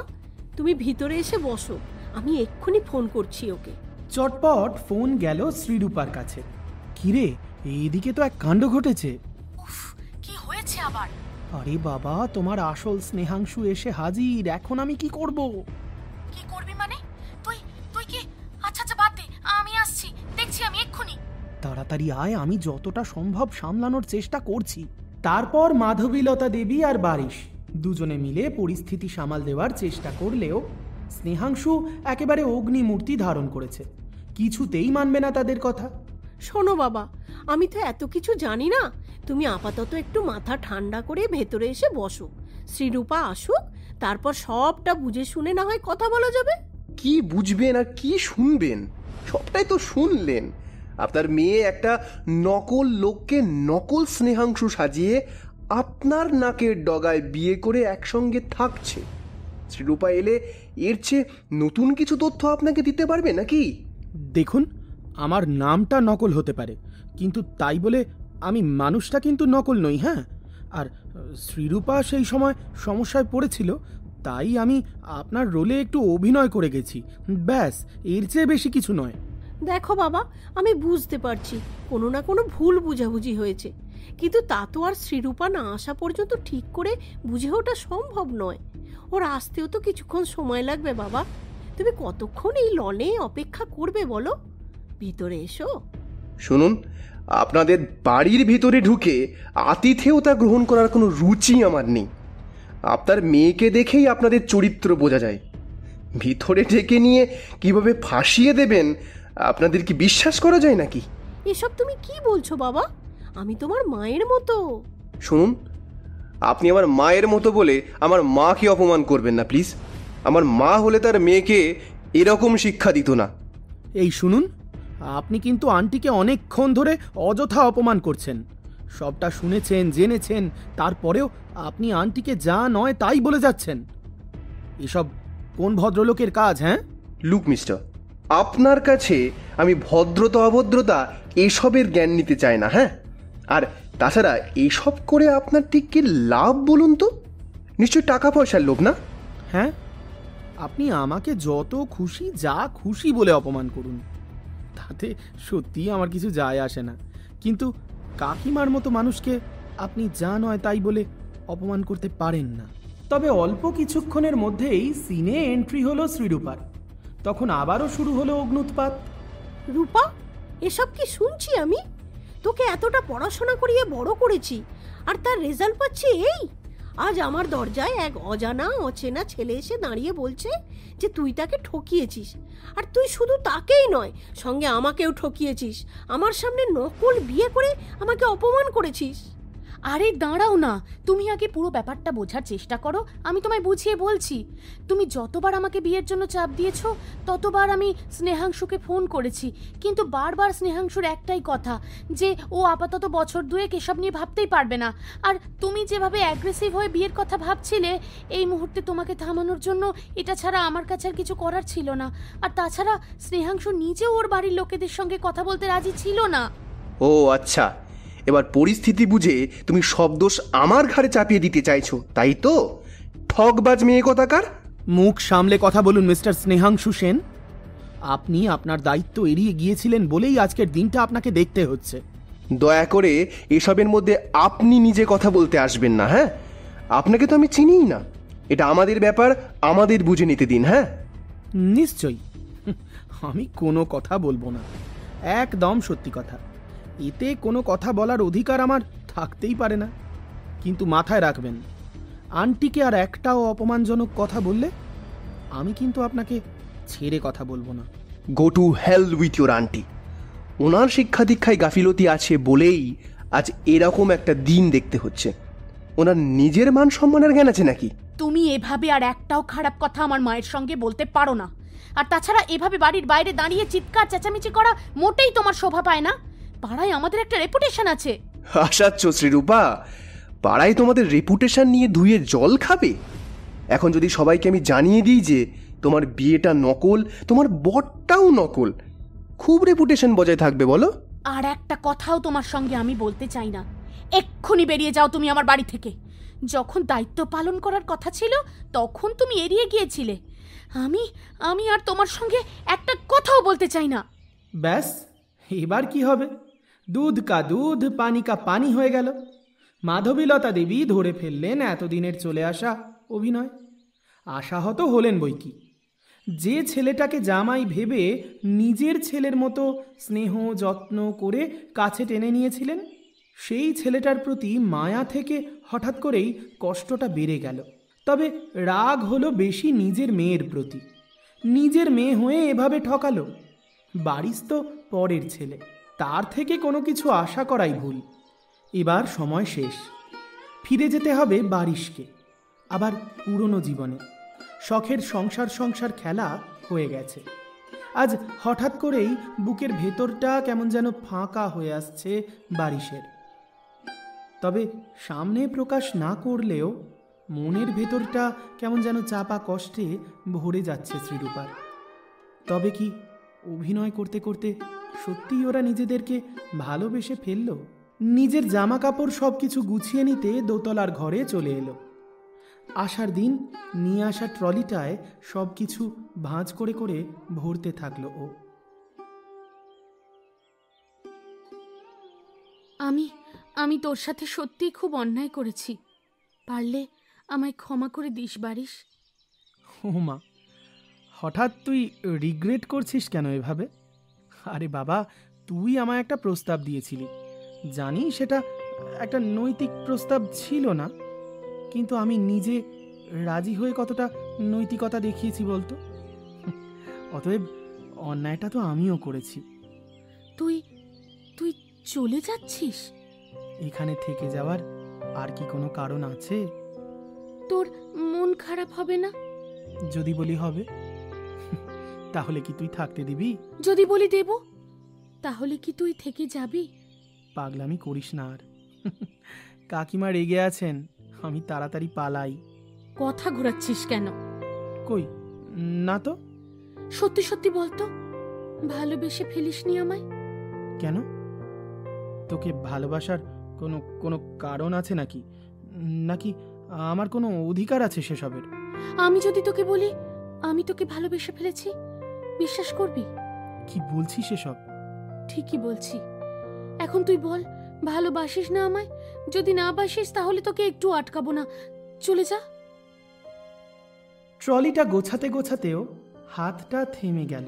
তুমি ভিতরে এসে বসো, আমি এক্ষুনি ফোন করছি ওকে। চটপট ফোন গেল শ্রীরূপার কাছে। কিরে, এইদিকে তো এক কাণ্ড ঘটেছে। উফ, কি হয়েছে আবার? আরে বাবা, তোমার আসল স্নেহাংশু এসে হাজির। এখন আমি কি করব? কি করবি মানে? তুই তুই কি? আচ্ছা আচ্ছা, বাদ দে, আমি আসছি, দেখছি আমি এক্ষুনি। তাড়াতাড়ি আয়, আমি যতটা সম্ভব সামলানোর চেষ্টা করছি। তারপর মাধবীলতা দেবী আর বারিশ দুজনে মিলে পরিস্থিতি সামাল দেওয়ার চেষ্টা করলেও স্নেহাংশু একেবারে অগ্নিমূর্তি ধারণ করেছে, কিছুতেই মানবে না তাদের কথা। শোনো বাবা, আমি তো এত কিছু জানি না, তুমি আপাতত একটু মাথা ঠান্ডা করে ভেতরে এসে বসো। শ্রীরূপা আসুক, তারপর সবটা বুঝে শুনে না হয় কথা বলা যাবে। কি বুঝবেন আর কি শুনবেন? সবটাই তো শুনলেন। আপনার মেয়ে একটা নকল লোককে নকল স্নেহাংশু সাজিয়ে আপনার নাকের ডগায় বিয়ে করে একসঙ্গে থাকছে। শ্রীরূপা এলে এর চেয়ে নতুন কিছু তথ্য আপনাকে দিতে পারবে নাকি? দেখুন, আমার নামটা নকল হতে পারে, কিন্তু তাই বলে আমি মানুষটা কিন্তু নকল নই। হ্যাঁ, আর শ্রীরূপা সেই সময় সমস্যায় পড়েছিল, তাই আমি আপনার রোলে একটু অভিনয় করে গেছি, ব্যাস, এর চেয়ে বেশি কিছু নয়। দেখো বাবা, আমি বুঝতে পারছি কোনো না কোনো ভুল বুঝাবুঝি হয়েছে, কিন্তু তা তো আর শ্রীরূপা না আসা পর্যন্ত ঠিক করে বুঝে ওঠা সম্ভব নয়। ওর আসতেও তো কিছুক্ষণ সময় লাগবে বাবা। তুমি কতক্ষণ এই লনে অপেক্ষা করবে বলো? ভিতরে এসো। শুনুন, আপনাদের বাড়ির ভিতরে ঢুকে আতিথেয়তা গ্রহণ করার কোনো রুচি আমার নেই। আপনার মেয়েকে দেখেই আপনাদের চরিত্র বোঝা যায়। ভিতরে ডেকে নিয়ে কিভাবে ফাঁসিয়ে দেবেন আপনাদের কি বিশ্বাস করা যায় নাকি? এসব তুমি কি বলছো বাবা? আমি তোমার মায়ের মতো। শুনুন, আপনি আমার মায়ের মতো বলে আমার মাকে অপমান করবেন না প্লিজ। আমার মা হলে তার মেয়েকে এরকম শিক্ষা দিত না। এই শুনুন, আপনি কিন্তু আন্টিকে অনেকক্ষণ ধরে অযথা অপমান করছেন। সবটা শুনেছেন, জেনেছেন, তারপরেও আপনি আন্টিকে যা নয় তাই বলে যাচ্ছেন। এসব কোন ভদ্রলোকের কাজ? হ্যাঁ, লুক মিস্টার, আপনার কাছে আমি ভদ্রতা অভদ্রতা এসবের জ্ঞান নিতে চাই না। হ্যাঁ, আর তাছাড়া এসব করে আপনার ঠিক কি লাভ বলুন তো? নিশ্চয়ই টাকা পয়সার লোভ না? হ্যাঁ, আপনি আমাকে যত খুশি যা খুশি বলে অপমান করুন, তাতে সত্যিই আমার কিছু যায় আসে না। কিন্তু কাকিমার মতো মানুষকে আপনি যা নয় তাই বলে অপমান করতে পারেন না। তবে অল্প কিছুক্ষণের মধ্যেই সিনে এন্ট্রি হলো শ্রীরূপার। তখন আবারও শুরু হলো অগ্নুৎপাত। রূপা, এসব কি শুনছি আমি? তোকে এতটা পড়াশোনা করিয়ে বড় করেছি, আর তার রেজাল্ট পাচ্ছি এই? আজ আমার দরজায় এক অজানা অচেনা ছেলে এসে দাঁড়িয়ে বলছে যে তুই তাকে ঠকিয়েছিস। আর তুই শুধু তাকেই নয়, সঙ্গে আমাকেও ঠকিয়েছিস। আমার সামনে নকল বিয়ে করে আমাকে অপমান করেছিস। আরে দাঁড়াও না, তুমি আগে পুরো ব্যাপারটা বোঝার চেষ্টা করো। আমি তোমায় বুঝিয়ে বলছি। তুমি যতবার আমাকে বিয়ের জন্য চাপ দিয়েছো ততবার আমি স্নেহাংশুকে ফোন করেছি, কিন্তু বারবার স্নেহাংশুর একটাই কথা যে ও আপাতত বছর দুয়েক এসব নিয়ে ভাবতেই পারবে না। আর তুমি যেভাবে অ্যাগ্রেসিভ হয়ে বিয়ের কথা ভাবছিলে, এই মুহূর্তে তোমাকে থামানোর জন্য এটা ছাড়া আমার কাছে আর কিছু করার ছিল না। আর তাছাড়া স্নেহাংশু নিজেও ওর বাড়ির লোকেদের সঙ্গে কথা বলতে রাজি ছিল না। ও আচ্ছা, এবার পরিস্থিতি বুঝে তুমি সব দোষ আমার ঘাড়ে চাপিয়ে দিতে চাইছো, তাই তো? ঠকবাজ মেয়ে কোথাকার। মুখ সামলে কথা বলুন মিস্টার স্নেহাংশু সেন। আপনি আপনার দায়িত্ব এড়িয়ে গিয়েছিলেন বলেই আজকের দিনটা আপনাকে দেখতে হচ্ছে। দয়া করে এসবের মধ্যে আপনি নিজে কথা বলতে আসবেন না। হ্যাঁ, আপনাকে তো আমি চিনিই না। এটা আমাদের ব্যাপার, আমাদের বুঝে নিতে দিন। হ্যাঁ, নিশ্চয়ই, আমি কোনো কথা বলবো না। একদম সত্যি কথা। এতে কোনো কথা বলার অধিকার আমার থাকতেই পারে না। কিন্তু মাথায় রাখবেন, আন্টিকে আর একটাও অপমানজনক কথা বললে আমি কিন্তু আপনাকে ছেড়ে কথা বলবো না। Go to hell with your aunty. ওনার শিক্ষা দীক্ষায় গাফিলতি আছে বলেই আজ এরকম একটা দিন দেখতে হচ্ছে। ওনার নিজের মান সম্মানের জ্ঞান আছে নাকি? তুমি এভাবে আর একটাও খারাপ কথা আমার মায়ের সঙ্গে বলতে পারো না। আর তাছাড়া এভাবে বাড়ির বাইরে দাঁড়িয়ে চিৎকার চেঁচামেচি করা মোটেই তোমার শোভা পায় না। পাড়ায় আমাদের একটা রেপুটেশন আছে। আসাচ্ছ শ্রীরূপা, পাড়ায় তোমাদের রেপুটেশন নিয়ে ধুয়ে জল খাবে? এখন যদি সবাইকে আমি জানিয়ে দিই যে তোমার বিয়েটা নকল, তোমার বরটাও নকল, খুব রেপুটেশন বজায় থাকবে বলো? আর একটা কথাও তোমার সঙ্গে আমি বলতে চাই না। এক্ষুনি বেরিয়ে যাও তুমি আমার বাড়ি থেকে। যখন দায়িত্ব পালন করার কথা ছিল তখন তুমি এড়িয়ে গিয়েছিলে। আমি আর তোমার সঙ্গে একটা কথাও বলতে চাই না। ব্যাস, এবার কি হবে? দুধ কা দুধ, পানি কা পানি হয়ে গেল। মাধবীলতা দেবী ধরে ফেললেন এতদিনের চলে আসা অভিনয়। আশাহত হলেন বইকি। যে ছেলেটাকে জামাই ভেবে নিজের ছেলের মতো স্নেহ যত্ন করে কাছে টেনে নিয়েছিলেন, সেই ছেলেটার প্রতি মায়া থেকে হঠাৎ করেই কষ্টটা বেড়ে গেল। তবে রাগ হলো বেশি নিজের মেয়ের প্রতি। নিজের মেয়ে হয়ে এভাবে ঠকালো। বারিশ তো পরের ছেলে, তার থেকে কোনো কিছু আশা করাই ভুল। এবার সময় শেষ, ফিরে যেতে হবে বারিশকে, আবার পুরনো জীবনে। শখের সংসার খেলা হয়ে গেছে। আজ হঠাৎ করেই বুকের ভেতরটা কেমন যেন ফাঁকা হয়ে আসছে বারিশের। তবে সামনে প্রকাশ না করলেও মনের ভেতরটা কেমন যেন চাপা কষ্টে ভরে যাচ্ছে শ্রীরূপার। তবে কি অভিনয় করতে করতে সত্যিই ওরা নিজেদেরকে ভালোবেসে ফেলল? নিজের জামা কাপড় সব কিছু গুছিয়ে নিতে দোতলার ঘরে চলে এলো। আসার দিন নিয়ে আসা ট্রলিটায় সব কিছু ভাঁজ করে করে ভরতে থাকলো ও। আমি তোর সাথে সত্যিই খুব অন্যায় করেছি। পারলে আমায় ক্ষমা করে দিস বারিশ। ও মা, হঠাৎ তুই রিগ্রেট করছিস কেন এভাবে? আরে বাবা, তুই আমায় একটা প্রস্তাব দিয়েছিলি। জানি সেটা একটা নৈতিক প্রস্তাব ছিল না, কিন্তু আমি নিজে রাজি হয়ে কতটা নৈতিকতা দেখিয়েছি বলতো। অতএব অন্যায়টা তো আমিও করেছি। তুই তুই চলে যাচ্ছিস? এখানে থেকে যাওয়ার আর কি কোনো কারণ আছে? তোর মন খারাপ হবে না? যদি বলি হবে, তাহলে কি তুই থাকতে দিবি? যদি বলি দেব, তাহলে কি তুই থেকে যাবি? পাগলামি করিস না আর। কাকিমা রেগে আছেন, আমি তাড়াতাড়ি পালাই। কথা ঘোরাচ্ছিস কেন? কই না তো। সত্যি সত্যি বলতো, ভালোবেসে ফেলিসনি আমায়? কেন? তোকে ভালোবাসার কোনো কোনো কারণ আছে নাকি? নাকি আমার কোনো অধিকার আছে সেসবের? আমি যদি তোকে বলি আমি তোকে ভালোবেসে ফেলেছি, বিশ্বাস করবি? কি বলছিস এসব? ঠিকই বলছি। এখন তুই বল, ভালোবাসিস না আমায়? যদি না বাসিস তাহলে তোকে একটু আটকাবো না, চলে যা। ট্রলিটা গোছাতে গোছাতেও হাতটা থেমে গেল।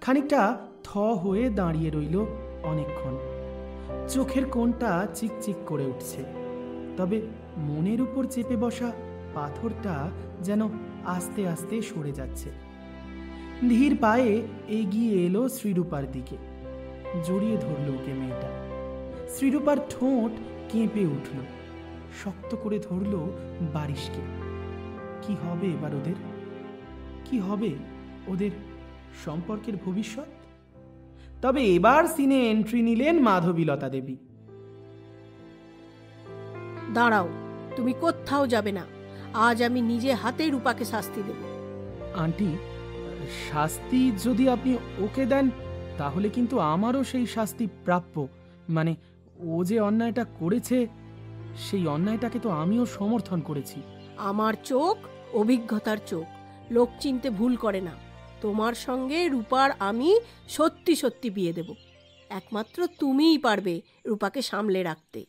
খানিকটা থ হয়ে দাঁড়িয়ে রইল অনেকক্ষণ। চোখের কোণটা চিকচিক করে উঠছে, তবে মনের উপর চেপে বসা পাথরটা যেন আস্তে আস্তে সরে যাচ্ছে। ধীর পায়ে এগিয়ে এলো শ্রীরূপার দিকে, জড়িয়ে ধরল ওকে মেয়েটা। শ্রীরূপার ঠোঁট কেঁপে উঠল, শক্ত করে ধরল বারিশকে। কি হবে এবার ওদের? কি হবে ওদের সম্পর্কের ভবিষ্যৎ? তবে এবার সিনে এন্ট্রি নিলেন মাধবীলতা দেবী। দাঁড়াও, তুমি কোথাও যাবে না। আজ আমি নিজে হাতে রূপাকে শাস্তি দেব। আন্টি, শাস্তি যদি আপনি ওকে দেন তাহলে কিন্তু আমারও সেই শাস্তি প্রাপ্য। মানে ও যে অন্যায়টা করেছে সেই অন্যায়টাকে তো আমিও সমর্থন করেছি। আমার চোখ অভিজ্ঞতার চোখ, লোক চিনতে ভুল করে না। তোমার সঙ্গে রূপার আমি সত্যি সত্যি বিয়ে দেব। একমাত্র তুমিই পারবে রূপাকে সামলে রাখতে।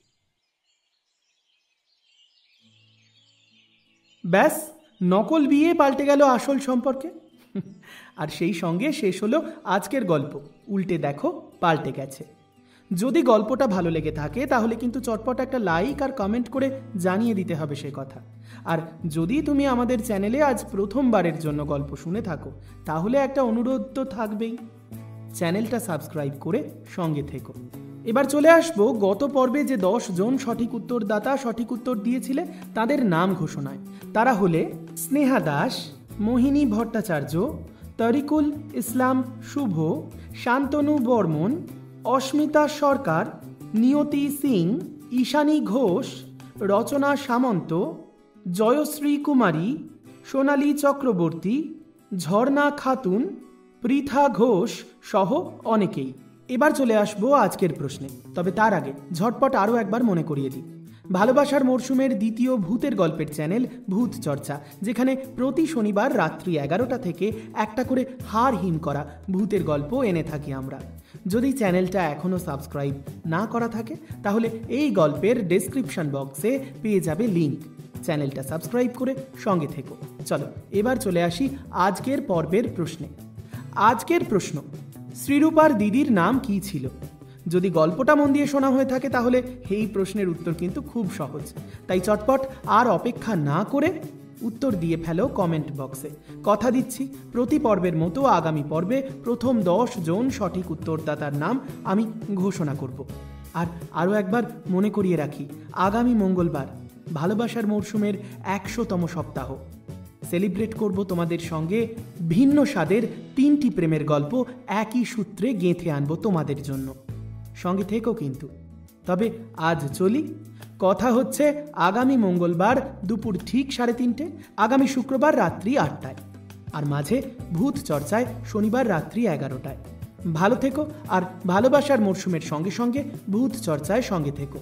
ব্যাস, নকল বিয়ে পাল্টে গেল আসল সম্পর্কে। আর সেই সঙ্গে শেষ হলো আজকের গল্প। উল্টে দেখো পাল্টে গেছে। যদি গল্পটা ভালো লেগে থাকে তাহলে কিন্তু চটপট একটা লাইক আর কমেন্ট করে জানিয়ে দিতে হবে সে কথা। আর যদি তুমি আমাদের চ্যানেলে আজ প্রথমবারের জন্য গল্প শুনে থাকো তাহলে একটা অনুরোধ তো থাকবেই, চ্যানেলটা সাবস্ক্রাইব করে সঙ্গে থেকো। এবার চলে আসবো গত পর্বে যে 10 জন সঠিক উত্তরদাতা সঠিক উত্তর দিয়েছিলে তাদের নাম ঘোষণায়। তারা হলে স্নেহা দাস, মোহিনী ভট্টাচার্য, তরিকুল ইসলাম শুভ, শান্তনু বর্মন, অস্মিতা সরকার, নিয়তি সিং, ঈশানী ঘোষ, রচনা সামন্ত, জয়শ্রী কুমারী, সোনালী চক্রবর্তী, ঝর্ণা খাতুন, পৃথা ঘোষ সহ অনেকেই। এবার চলে আসবো আজকের প্রশ্নে। তবে তার আগে ঝটপট আরও একবার মনে করিয়ে দিই, ভালোবাসার মরশুমের দ্বিতীয় ভূতের গল্পের চ্যানেল ভূত চর্চা, যেখানে প্রতি শনিবার রাত্রি 11টা থেকে একটা করে হাড় হিম করা ভূতের গল্প এনে থাকি আমরা। যদি চ্যানেলটা এখনও সাবস্ক্রাইব না করা থাকে তাহলে এই গল্পের ডেসক্রিপশন বক্সে পেয়ে যাবে লিঙ্ক। চ্যানেলটা সাবস্ক্রাইব করে সঙ্গে থেকো। চলো এবার চলে আসি আজকের পর্বের প্রশ্নে। আজকের প্রশ্ন, শ্রীরূপার দিদির নাম কি ছিল? যদি গল্পটা মন দিয়ে শোনা হয়ে থাকে তাহলে এই প্রশ্নের উত্তর কিন্তু খুব সহজ। তাই চটপট আর অপেক্ষা না করে উত্তর দিয়ে ফেলো কমেন্ট বক্সে। কথা দিচ্ছি প্রতি পর্বের মতো আগামী পর্বে প্রথম 10 জন সঠিক উত্তরদাতার নাম আমি ঘোষণা করব। আর আরও একবার মনে করিয়ে রাখি, আগামী মঙ্গলবার ভালোবাসার মরশুমের 100তম সপ্তাহ। সেলিব্রেট করব তোমাদের সঙ্গে ভিন্ন স্বাদের 3টি প্রেমের গল্প একই সূত্রে গেঁথে আনবো তোমাদের জন্য। সঙ্গে থেকো কিন্তু। তবে আজ চলি, কথা হচ্ছে আগামী মঙ্গলবার দুপুর ঠিক 3:30, আগামী শুক্রবার রাত্রি 8টায়, আর মাঝে ভূত চর্চায় শনিবার রাত্রি 11টায়। ভালো থেকো আর ভালোবাসার মরশুমের সঙ্গে সঙ্গে ভূত চর্চায় সঙ্গে থেকো।